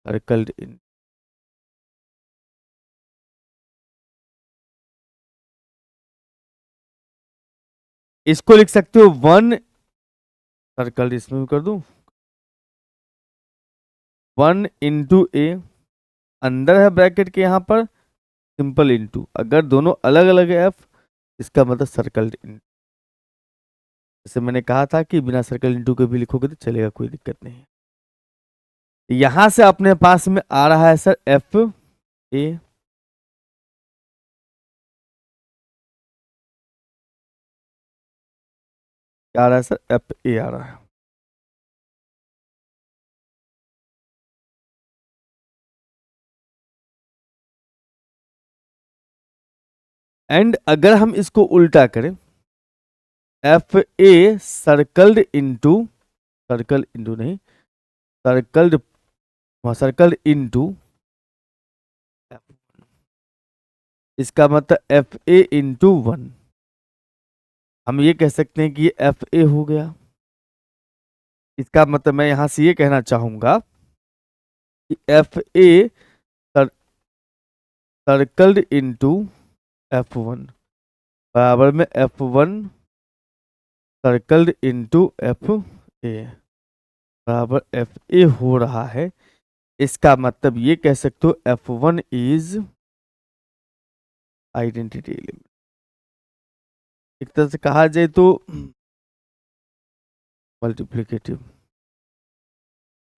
[SPEAKER 1] सर्कल इन, इसको लिख सकते हो 1, सर्कल इसमें भी कर दूं, 1 इंटू ए, अंदर है ब्रैकेट के यहाँ पर सिंपल इंटू, अगर दोनों अलग अलग है एफ, इसका मतलब सर्कल इन। जैसे मैंने कहा था कि बिना सर्कल इंटू के भी लिखोगे तो चलेगा, कोई दिक्कत नहीं है। यहां से अपने पास में आ रहा है सर एफ ए, क्या आ रहा है सर, एफ ए आ रहा है। एंड अगर हम इसको उल्टा करें, F A circled into, circle into नहीं, सर्कल्ड, सर्कल इंटू, इसका मतलब एफ ए इंटू 1, हम ये कह सकते हैं कि ये एफ ए हो गया। इसका मतलब मैं यहां से ये कहना चाहूंगा कि F A circled into F1 बराबर में F1 सर्कल्ड इंटू FA बराबर FA हो रहा है। इसका मतलब ये कह सकते हो F1 इज आइडेंटिटी एलिमेंट। एक तरह से कहा जाए तो मल्टीप्लिकेटिव,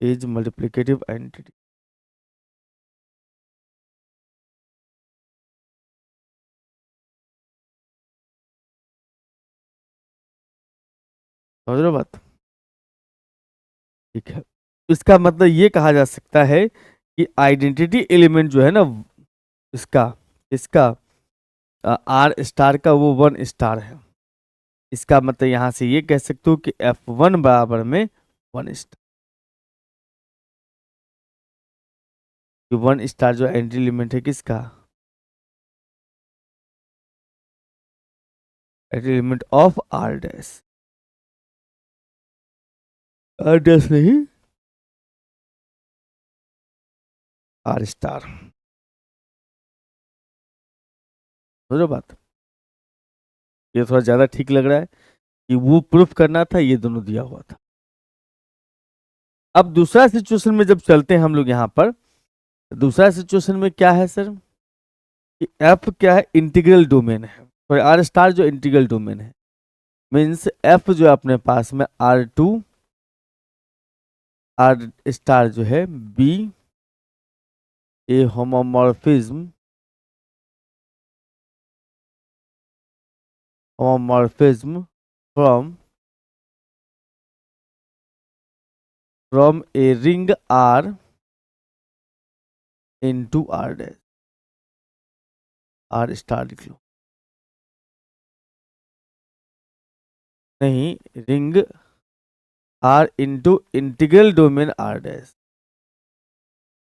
[SPEAKER 1] इज मल्टीप्लिकेटिव आइडेंटिटी। समझ रहे हो बात? ठीक है, इसका मतलब ये कहा जा सकता है कि आइडेंटिटी एलिमेंट जो है ना, इसका इसका आर स्टार का वो 1 स्टार है। इसका मतलब यहां से ये कह सकते हो कि F1 बराबर में 1 स्टार। 1 स्टार जो एंट्री एलिमेंट है किसका, entry element of R dash, R dash नहीं, आर स्टार। समझो बात? ये थोड़ा ज्यादा ठीक लग रहा है कि वो प्रूफ करना था, ये दोनों दिया हुआ था। अब दूसरा सिचुएशन में जब चलते हैं हम लोग यहाँ पर, दूसरा सिचुएशन में क्या है सर कि एफ क्या है, इंटीग्रल डोमेन है, और आर स्टार जो इंटीग्रल डोमेन है, मीन्स एफ जो है अपने पास में R2 आर स्टार जो है be a homomorphism, homomorphism from a ring R into R dash, R star लिख लो, नहीं, ring R into integral domain R dash,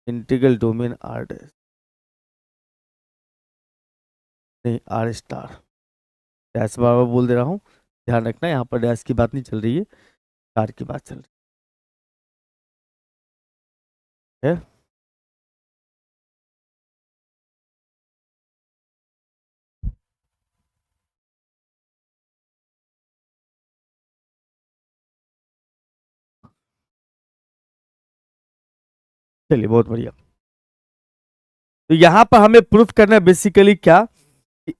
[SPEAKER 1] integral domain R dash, नहीं आर स्टार। डैश बार बार बोल दे रहा हूँ, ध्यान रखना, यहाँ पर डैश की बात नहीं चल रही है, स्टार की बात चल रही है। चलिए बहुत बढ़िया। तो यहां पर हमें प्रूफ करना है बेसिकली क्या,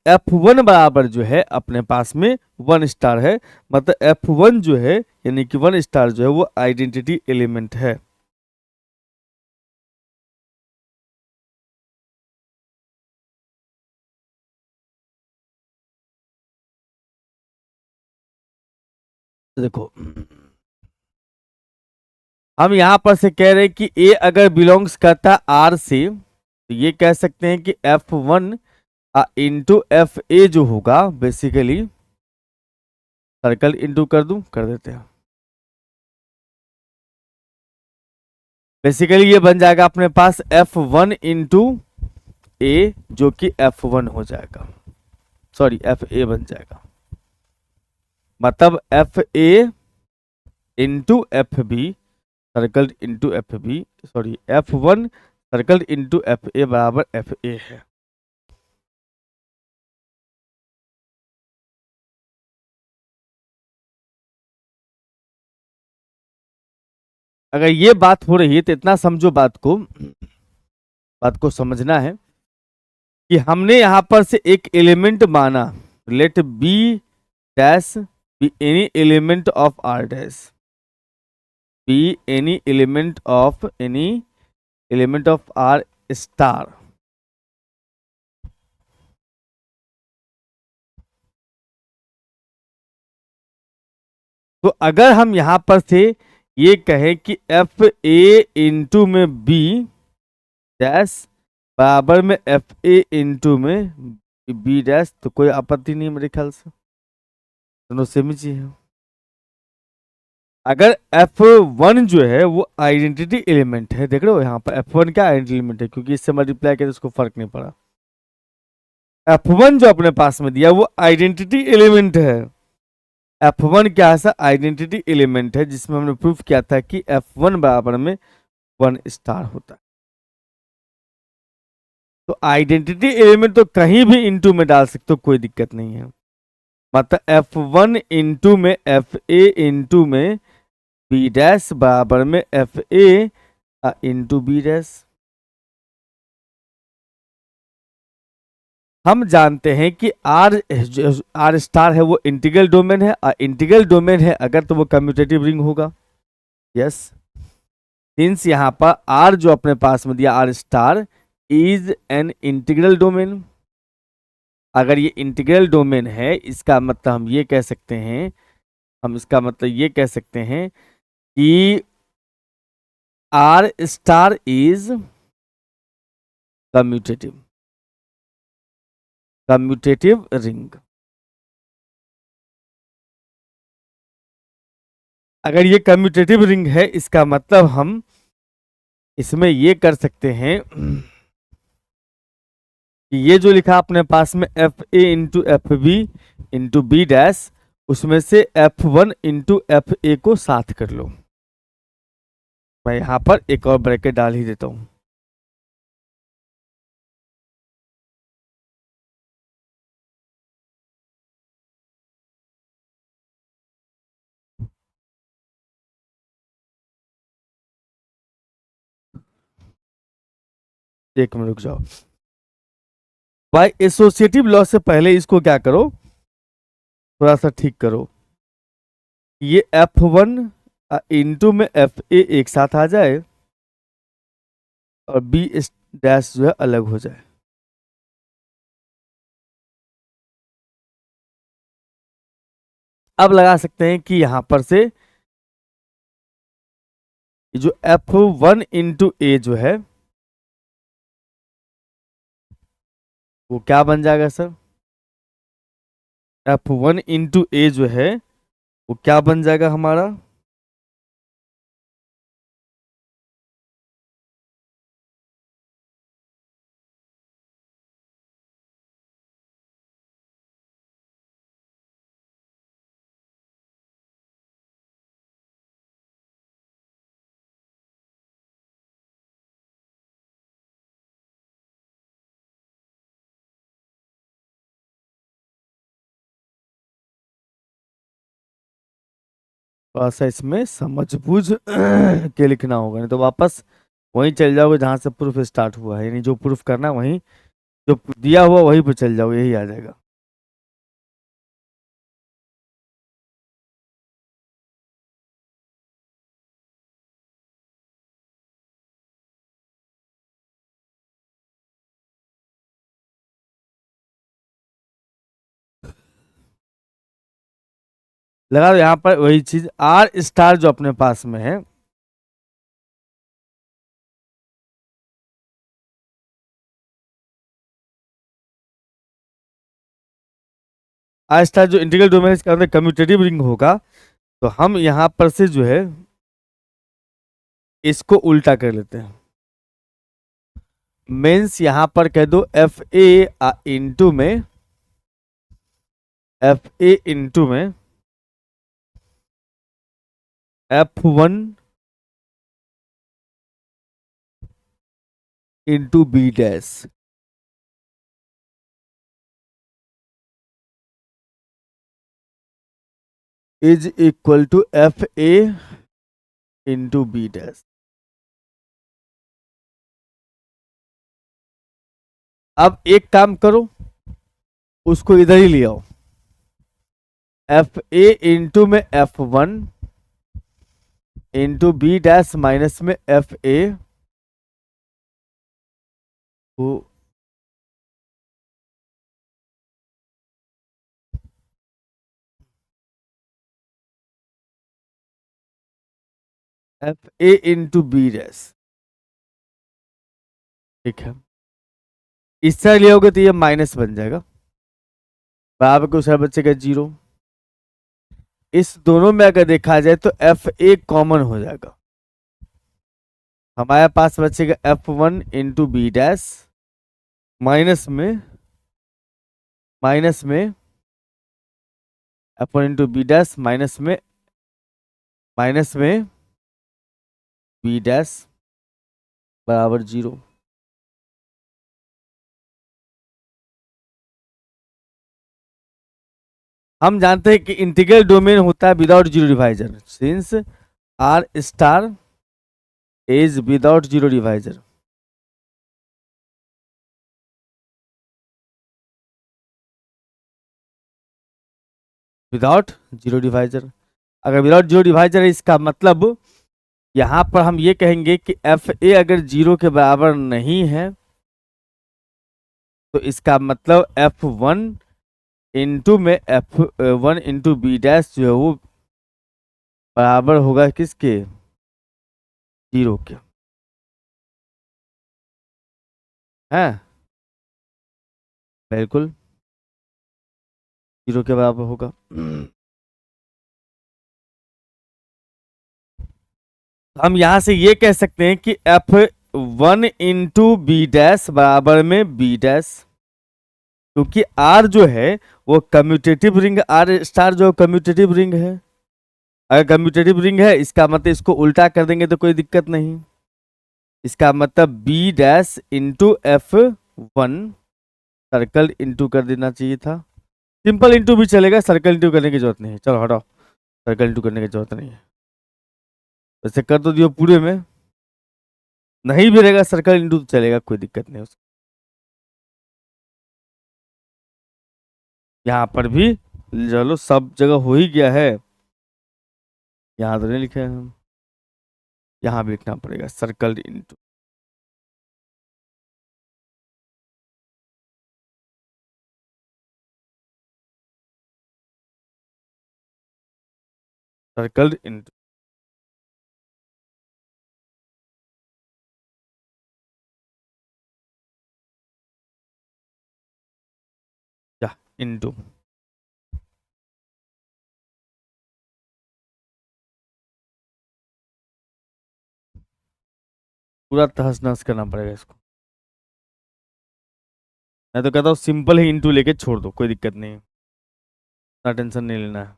[SPEAKER 1] F1 बराबर जो है अपने पास में 1 स्टार है, मतलब F1 जो है यानी कि 1 स्टार जो है वो आइडेंटिटी एलिमेंट है। देखो हम यहां पर से कह रहे हैं कि ए अगर बिलोंग्स करता है आर से, तो ये कह सकते हैं कि F1 इंटू एफ ए जो होगा बेसिकली, सर्कल इंटू कर दूं, कर देते हैं, बेसिकली ये बन जाएगा अपने पास F1 इंटू ए जो कि F1 हो जाएगा, सॉरी एफ ए बन जाएगा, मतलब F A into F B circle into F B, sorry F1 circle into F A बराबर एफ ए है। अगर ये बात हो रही है तो इतना समझो, बात को समझना है कि हमने यहां पर से एक एलिमेंट माना, let B dash be any element of R dash, be any element of R star. तो अगर हम यहां पर से ये कहें कि एफ ए इंटू में बी डैश बराबर में एफ ए इंटू में बी डैश, तो कोई आपत्ति नहीं है मेरे ख्याल से, दोनों सेम ही चीज है। अगर F1 जो है वो आइडेंटिटी एलिमेंट है, देख रहे हो यहाँ पर F1 क्या आइडेंटिटी एलिमेंट है, क्योंकि इससे मल्टीप्लाई किया तो उसको फर्क नहीं पड़ा। F1 जो अपने पास में दिया वो आइडेंटिटी एलिमेंट है। F1 क्या है, आइडेंटिटी एलिमेंट है, जिसमें हमने प्रूफ किया था कि F1 बराबर में 1 स्टार होता है। तो आइडेंटिटी एलिमेंट तो कहीं भी इंटू में डाल सकते हो, कोई दिक्कत नहीं है। मतलब F1 इंटू में FA इंटू में बी डैश बराबर में FA इंटू बी डैश। हम जानते हैं कि आर स्टार है वो इंटीग्रल डोमेन है, और इंटीग्रल डोमेन है अगर तो वो कम्यूटेटिव रिंग होगा। यस, सिंस यहाँ पर आर जो अपने पास में दिया R star is an integral domain. अगर ये इंटीग्रल डोमेन है, इसका मतलब हम ये कह सकते हैं, हम इसका मतलब ये कह सकते हैं कि R star is commutative, commutative ring. अगर ये कम्यूटेटिव रिंग है, इसका मतलब हम इसमें ये कर सकते हैं कि ये जो लिखा अपने पास में FA into FB into B dash, उसमें से F1 इंटू FA को साथ कर लो। मैं यहां पर एक और ब्रैकेट डाल ही देता हूं। एक मिनट रुक जाओ। बाय एसोसिएटिव लॉ से पहले इसको क्या करो, थोड़ा सा ठीक करो। ये F1 इंटू में FA एक साथ आ जाए और बी डैश जो है अलग हो जाए। अब लगा सकते हैं कि यहां पर से जो F1 इंटू ए जो है वो क्या बन जाएगा सर, F1 इंटू ए जो है वो क्या बन जाएगा हमारा, थोड़ा सा इसमें समझ बूझ के लिखना होगा, नहीं तो वापस वहीं चल जाओगे जहां से प्रूफ स्टार्ट हुआ है, यानी जो प्रूफ करना वहीं, जो दिया हुआ वहीं पर चल जाओगे, यही आ जाएगा। लगा दो यहाँ पर वही चीज, आर स्टार जो अपने पास में है, आर स्टार जो इंटीग्रल डोमेन है इसके अंदर कम्यूटेटिव रिंग होगा। तो हम यहाँ पर से जो है इसको उल्टा कर लेते हैं। मीन्स यहाँ पर कह दो FA इंटू में FA इंटू में F1 into B dash is equal to FA into B dash. अब एक काम करो, उसको इधर ही ले आओ, FA इंटू में F1 into B dash minus में FA को FA इंटू बी डैश। ठीक है, इस तरह ले आओगे तो ये माइनस बन जाएगा। बराबर को सारा बचेगा 0। इस दोनों में अगर देखा जाए तो एफ ए कॉमन हो जाएगा, हमारे पास बचेगा F1 into B dash minus में F1 into B dash minus में बी डैश बराबर 0। हम जानते हैं कि इंटीग्रल डोमेन होता है without zero divisor, since R star is without zero divisor. Without zero divisor, अगर विदाउट जीरो डिवाइजर है इसका मतलब यहां पर हम ये कहेंगे कि एफ ए अगर जीरो के बराबर नहीं है तो इसका मतलब F1 इंटू में F1 इंटू बी डैश जो है वो बराबर होगा किसके, 0 के, है बिल्कुल 0 के बराबर होगा। हम यहां से ये कह सकते हैं कि F1 इंटू बी डैश बराबर में बी डैश, क्योंकि R जो है वो कम्यूटेटिव रिंग, R स्टार जो कम्यूटेटिव रिंग है, अगर कम्यूटेटिव रिंग है इसका मतलब इसको उल्टा कर देंगे तो कोई दिक्कत नहीं, इसका मतलब B dash into F1 circle into कर देना चाहिए था। सिंपल इंटू भी चलेगा, सर्कल इंटू करने की जरूरत नहीं है, चलो हटाओ, सर्कल इंटू करने की जरूरत नहीं है, वैसे कर तो दियो पूरे में, नहीं भी रहेगा सर्कल इंटू तो चलेगा, कोई दिक्कत नहीं उसको। यहाँ पर भी चलो सब जगह हो ही गया है, यहाँ तो नहीं लिखे हैं हम, यहाँ भी लिखना पड़ेगा सर्कल इंटू, सर्कल इंटू, या इंटू, पूरा तहस नहस करना पड़ेगा इसको। मैं तो कहता हूँ सिंपल ही इंटू लेके छोड़ दो, कोई दिक्कत नहीं है, इतना टेंशन नहीं लेना है।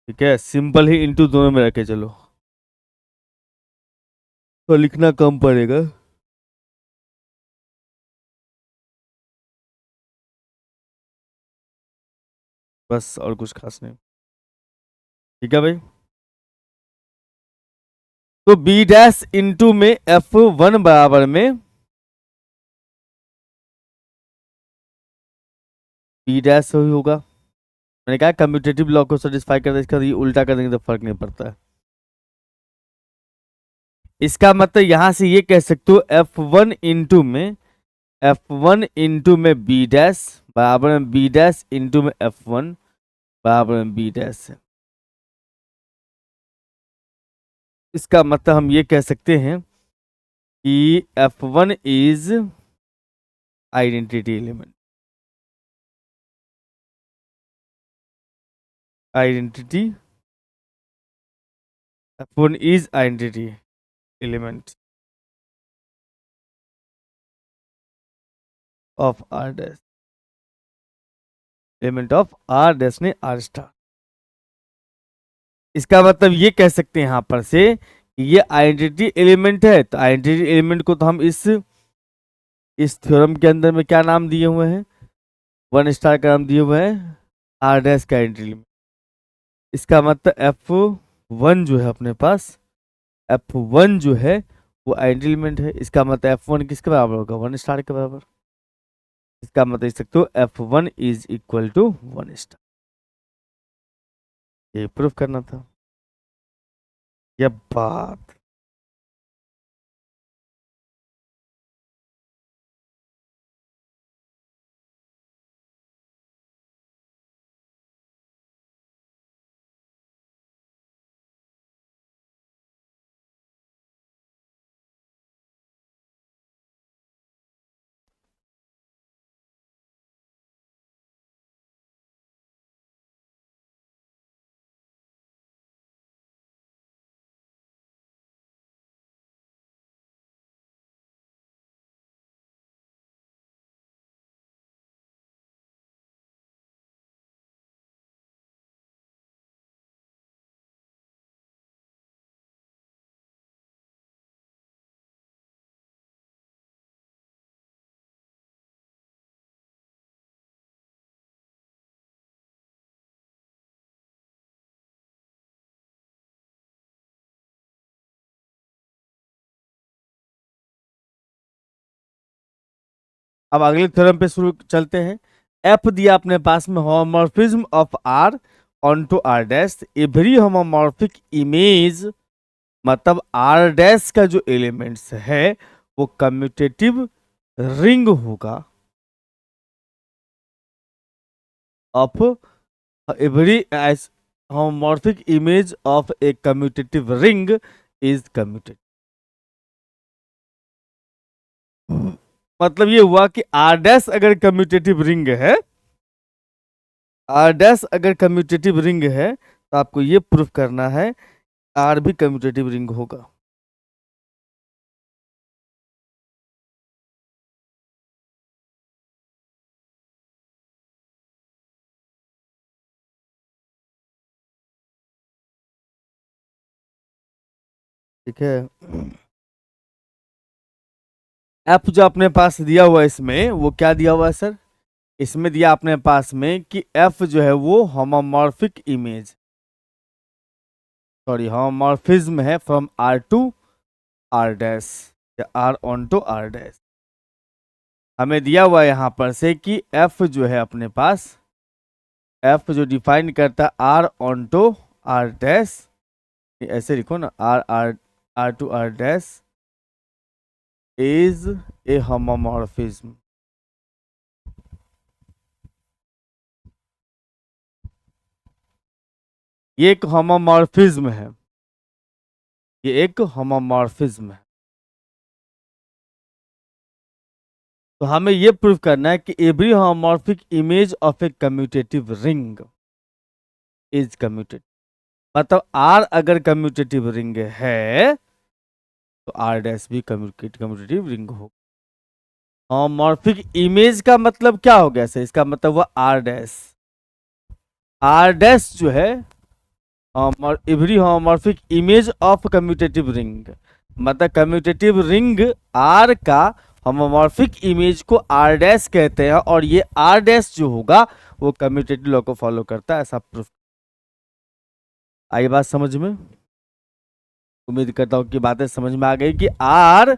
[SPEAKER 1] ठीक है, सिंपल ही इंटू दोनों में रखे चलो, तो लिखना कम पड़ेगा। बस और कुछ खास नहीं। ठीक है भाई, तो बी डैश इंटू में F1 बराबर में बी डैश ही होगा। मैंने कहा कम्यूटेटिव लॉ को सेटिस्फाई करता है, इसका ये उल्टा कर देंगे तो फर्क नहीं पड़ता है। इसका मतलब यहां से ये कह सकते हो F1 इंटू में बी डैश बराबर में बी डैश इंटू में F1 बराबर में बी डैश है। इसका मतलब हम ये कह सकते हैं कि F1 is identity element, identity F1 is identity element of R dash, element of R dash ने आर स्टार। इसका मतलब ये कह सकते हैं यहां पर से कि ये आइडेंटिटी एलिमेंट है, तो आइडेंटिटी एलिमेंट को तो हम इस थ्योरम के अंदर में क्या नाम दिए हुए हैं, 1 स्टार का नाम दिए हुए हैं आर डैश का आइडेंटिटी एलिमेंट। इसका मतलब F1 जो है अपने पास, F1 जो है वो आइडेंटिटी एलिमेंट है, इसका मतलब F1 किसके बराबर होगा, 1 स्टार के बराबर। इसका मतलब देख सकते हो F1 is equal to 1 star, ये प्रूफ करना था। यह बात अब अगले थ्योरम पे शुरू चलते हैं। एफ दिया अपने पास में homomorphism of R onto R dash, every homomorphic image मतलब आर डैश का जो एलिमेंट्स है वो कम्यूटेटिव रिंग होगा of every homomorphic image of a commutative ring is commutative। मतलब ये हुआ कि आर डैश अगर कम्यूटेटिव रिंग है, आर डैश अगर कम्यूटेटिव रिंग है तो आपको ये प्रूफ करना है आर भी कम्यूटेटिव रिंग होगा। ठीक है, एफ जो अपने पास दिया हुआ है इसमें वो क्या दिया हुआ है सर, इसमें दिया अपने पास में कि एफ जो है वो होमोमॉर्फिक इमेज, सॉरी होमोमॉर्फिज्म है from R to R dash या R on to R dash. हमें दिया हुआ है यहाँ पर से कि एफ जो है अपने पास, एफ जो डिफाइन करता है R on to R dash, ऐसे लिखो ना, R R R to R dash is a homomorphism. ये एक होमोमॉर्फिज्म है, ये एक होमोमॉर्फिज्म है। तो हमें ये प्रूव करना है कि every homomorphic image of A commutative ring is commutative. मतलब आर अगर कम्यूटेटिव रिंग है तो आर डैश भी कम्यूटेटिव रिंग हो। होमोमॉर्फिक इमेज का मतलब क्या हो गया सर, इसका मतलब हुआ आर डैश। आर डैश जो है every homomorphic image of commutative ring, मतलब कम्यूटेटिव रिंग आर का होमोमॉर्फिक इमेज को आर डैश कहते हैं, और ये आर डैश जो होगा वो कम्यूटेटिव लॉ को फॉलो करता है, ऐसा प्रूफ। आई बात समझ में? उम्मीद करता हूं कि बातें समझ में आ गई कि आर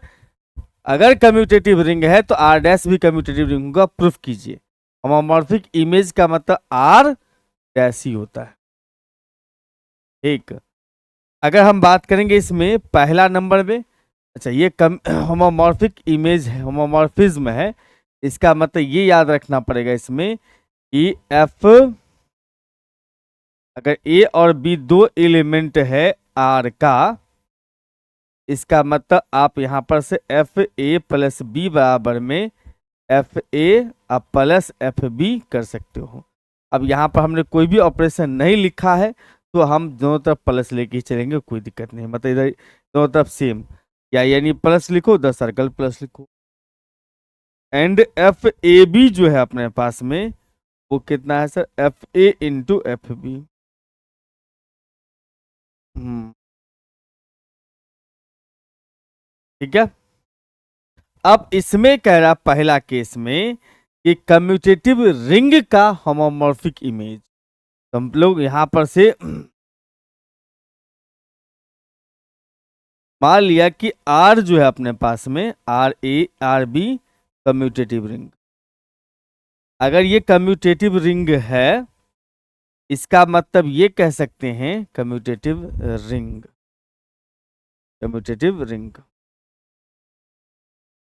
[SPEAKER 1] अगर कम्यूटेटिव रिंग है तो आर डैश भी कम्यूटेटिव रिंग होगा, प्रूफ कीजिए। होमोमॉर्फिक इमेज का मतलब आर डैश ही होता है। ठीक, अगर हम बात करेंगे इसमें पहला नंबर में, अच्छा ये होमोमॉर्फिक इमेज है, होमोमॉर्फिज्म है, इसका मतलब ये याद रखना पड़ेगा इसमें कि एफ अगर ए और बी दो एलिमेंट है आर का, इसका मतलब आप यहां पर से एफ ए प्लस बी बराबर में F A plus F B कर सकते हो। अब यहाँ पर हमने कोई भी ऑपरेशन नहीं लिखा है तो हम दोनों तरफ प्लस लेके ही चलेंगे, कोई दिक्कत नहीं, मतलब इधर दोनों तरफ सेम, या यानी प्लस लिखो द सर्कल प्लस लिखो। एंड एफ ए बी जो है अपने पास में वो कितना है सर, एफ ए इंटू एफ बी। ठीक है, अब इसमें कह रहा पहला केस में कि कम्यूटेटिव रिंग का होमोमॉर्फिक इमेज, तो हम लोग यहां पर से मान लिया कि आर जो है अपने पास में R a R be commutative ring, अगर ये कम्यूटेटिव रिंग है इसका मतलब ये कह सकते हैं कम्यूटेटिव रिंग, कम्यूटेटिव रिंग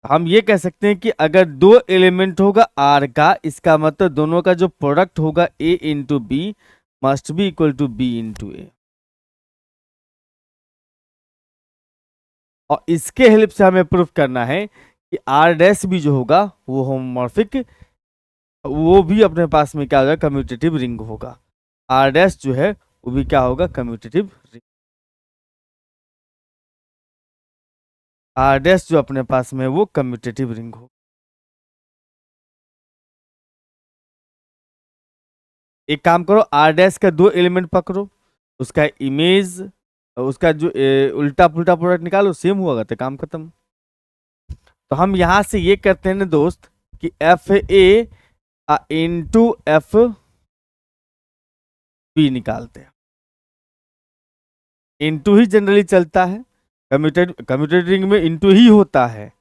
[SPEAKER 1] हम ये कह सकते हैं कि अगर दो एलिमेंट होगा आर का, इसका मतलब दोनों का जो प्रोडक्ट होगा A into B must be equal to B into A, और इसके हेल्प से हमें प्रूफ करना है कि आर डैश भी जो होगा वो होमोमॉर्फिक, वो भी अपने पास में क्या होगा, कम्यूटेटिव रिंग होगा। आर डैश जो है वो भी क्या होगा, कम्यूटेटिव रिंग। आर डैश जो अपने पास में वो कम्यूटेटिव रिंग हो। एक काम करो, आर डैश का दो एलिमेंट पकड़ो, उसका इमेज, उसका जो उल्टा पुल्टा प्रोडक्ट निकालो, सेम हुआ तो काम खत्म। तो हम यहां से ये करते हैं ना दोस्त कि एफ ए इंटू एफ बी निकालते हैं। इंटू ही जनरली चलता है, कम्यूटेड रिंग में इंटू ही होता है।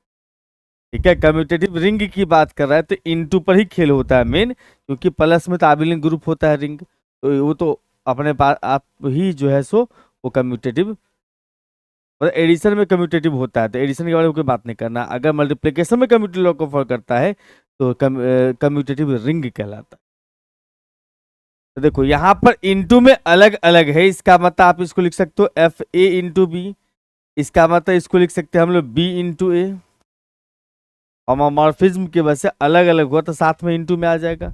[SPEAKER 1] ठीक है, कम्यूटेटिव रिंग की बात कर रहा है तो इनटू पर ही खेल होता है मेन, क्योंकि प्लस में तो आबिलिंग ग्रुप होता है रिंग, तो वो तो अपने पास आप ही जो है सो वो कम्यूटेटिव, मतलब एडिशन में कम्यूटेटिव होता है, तो एडिशन के बारे में कोई बात नहीं करना। अगर मल्टीप्लिकेशन में कम्यूटेटिव लॉ को फॉलो करता है तो कम्यूटेटिव रिंग कहलाता है। तो देखो यहाँ पर इनटू में अलग अलग है, इसका मतलब आप इसको लिख सकते हो एफ ए इंटू बी, इसका मतलब इसको लिख सकते हैं हम लोग बी इंटू ए। होमोमॉर्फिज्म की वजह से अलग अलग हुआ तो साथ में इंटू में आ जाएगा।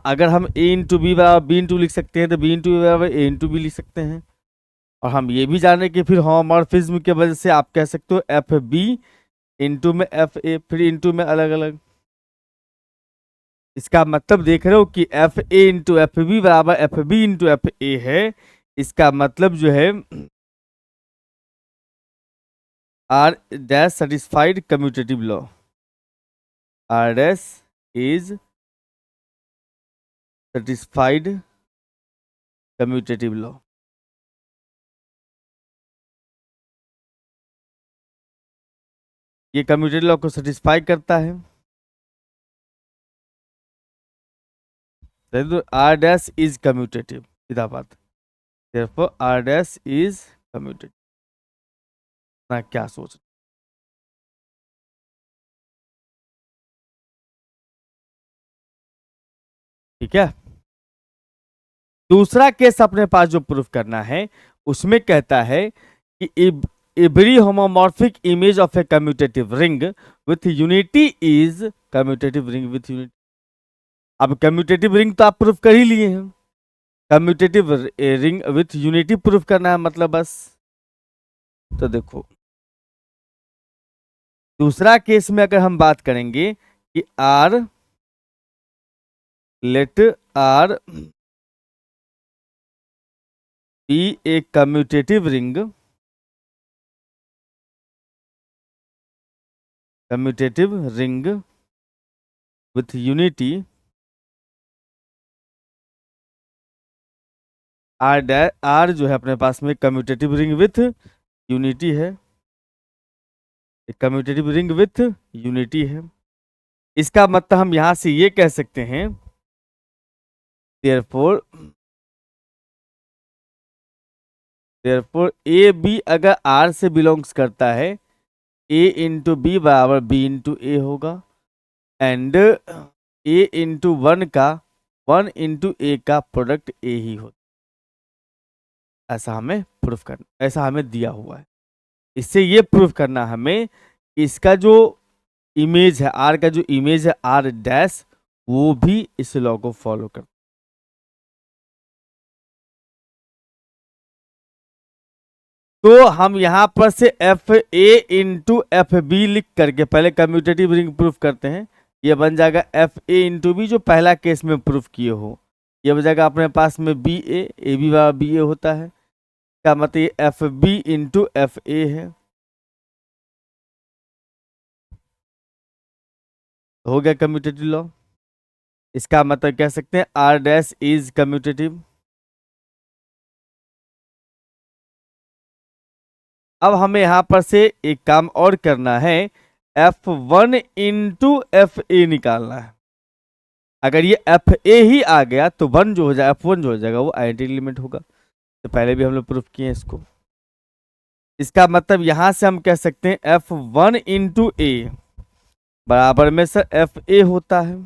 [SPEAKER 1] अगर हम ए इंटू बी बराबर बी इंटू लिख सकते हैं तो बी इंटू बराबर ए इंटू बी लिख सकते हैं। और हम ये भी जाने कि फिर होमोमॉर्फिज्म की वजह से आप कह सकते हो एफ बी इंटू में एफ ए, फिर इंटू में अलग अलग। इसका मतलब देख रहे हो कि एफ ए इंटू एफ बी बराबर एफ बी इंटू एफ ए है। इसका मतलब जो है R dash satisfied commutative law, R dash is satisfied commutative law. ये कम्यूटेटिव लॉ को सेटिस्फाई करता है। आर डैश इज कम्यूटेटिव, सीधा बात। therefore R dash is commutative. ना क्या सोच, ठीक है। दूसरा केस अपने पास जो प्रूफ करना है उसमें कहता है कि every homomorphic image of A commutative ring with unity is commutative ring with unity. अब कम्यूटेटिव रिंग तो आप प्रूफ कर ही लिए हैं, commutative ring with unity proof करना है मतलब बस। तो देखो दूसरा केस में अगर हम बात करेंगे कि R, let R be a commutative ring, commutative ring with unity, R जो है अपने पास में कम्यूटेटिव रिंग विथ यूनिटी है, कम्यूटेटिव रिंग विथ यूनिटी है। इसका मतलब हम यहां से ये कह सकते हैं देयरफॉर, देयरफॉर ए बी अगर आर से बिलोंग्स करता है, ए इंटू बी बराबर बी इंटू ए होगा, एंड ए इंटू वन का वन इंटू ए का प्रोडक्ट ए ही होता, ऐसा हमें प्रूफ करना, ऐसा हमें दिया हुआ है। इससे ये प्रूफ करना हमें कि इसका जो इमेज है, आर का जो इमेज है आर डैश, वो भी इस लॉ को फॉलो करता। तो हम यहां पर से एफ ए इंटू एफ बी लिख करके पहले कम्यूटेटिव रिंग प्रूफ करते हैं। ये बन जाएगा एफ ए इंटू बी, जो पहला केस में प्रूफ किए हो। ये बन जाएगा अपने पास में बी ए बी बराबर बी ए होता है, का मतलब ये एफ बी इंटू एफ ए है। हो गया कम्यूटेटिव लॉ। इसका मतलब कह सकते हैं आर डैश इज कम्यूटेटिव। अब हमें यहां पर से एक काम और करना है, एफ वन इंटू एफ ए निकालना है। अगर ये एफ ए ही आ गया तो वन जो हो जाएगा, एफ वन जो हो जाएगा वो आइडेंटिटी एलिमेंट होगा। तो पहले भी हम लोग प्रूफ किए हैं इसको। इसका मतलब यहां से हम कह सकते हैं एफ वन इंटू ए बराबर में सर एफ ए होता है।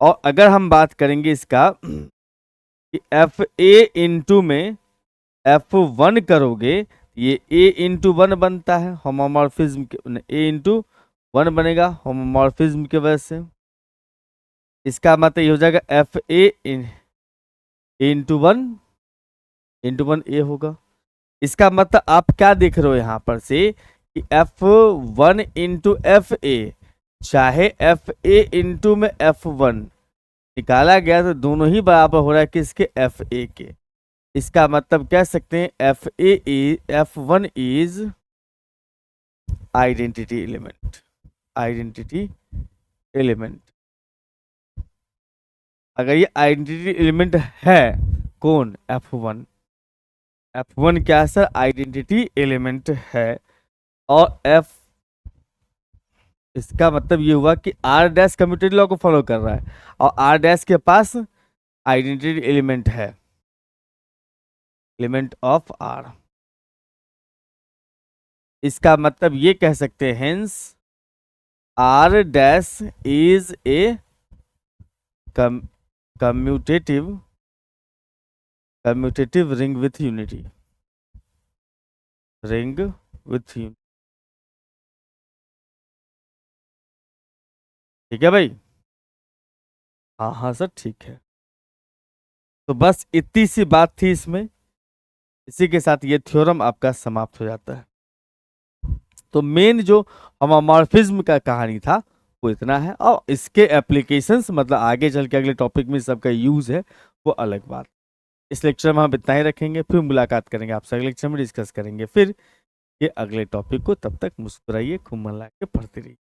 [SPEAKER 1] और अगर हम बात करेंगे इसका कि एफ ए इंटू में एफ वन करोगे, ये ए इंटू वन बनता है होमोमॉर्फिज्म के, ए इंटू वन बनेगा होमोमॉर्फिज्म की वजह से। इसका मतलब ये हो जाएगा एफ ए इंटू वन ए होगा। इसका मतलब आप क्या देख रहे हो यहां पर से कि एफ वन इंटू एफ ए, चाहे एफ ए इंटू में एफ वन निकाला गया तो दोनों ही बराबर हो रहा है किसके, एफ ए के। इसका मतलब कह सकते हैं F one is identity element, identity element. अगर ये आइडेंटिटी एलिमेंट है कौन, एफ वन, एफ वन क्या है सर, आइडेंटिटी एलिमेंट है। और एफ इसका मतलब ये हुआ कि आर डैश कम्यूटेटिव लॉ को फॉलो कर रहा है और आर डैश के पास आइडेंटिटी एलिमेंट है, एलिमेंट ऑफ आर। इसका मतलब ये कह सकते हैं hence R dash is a commutative ring with unity, ring with unity. ठीक है भाई? हाँ हाँ सर ठीक है। तो बस इतनी सी बात थी इसमें, इसी के साथ ये थ्योरम आपका समाप्त हो जाता है। तो मेन जो होमोमॉर्फिज्म का कहानी था वो इतना है, और इसके एप्लीकेशंस मतलब आगे चल के अगले टॉपिक में सबका यूज है वो अलग बात। इस लेक्चर में हम इतना ही रखेंगे, फिर मुलाकात करेंगे आपसे अगले लेक्चर में, डिस्कस करेंगे फिर ये अगले टॉपिक को। तब तक मुस्कुराइए, खूब मन लगा के पढ़ते रहिए।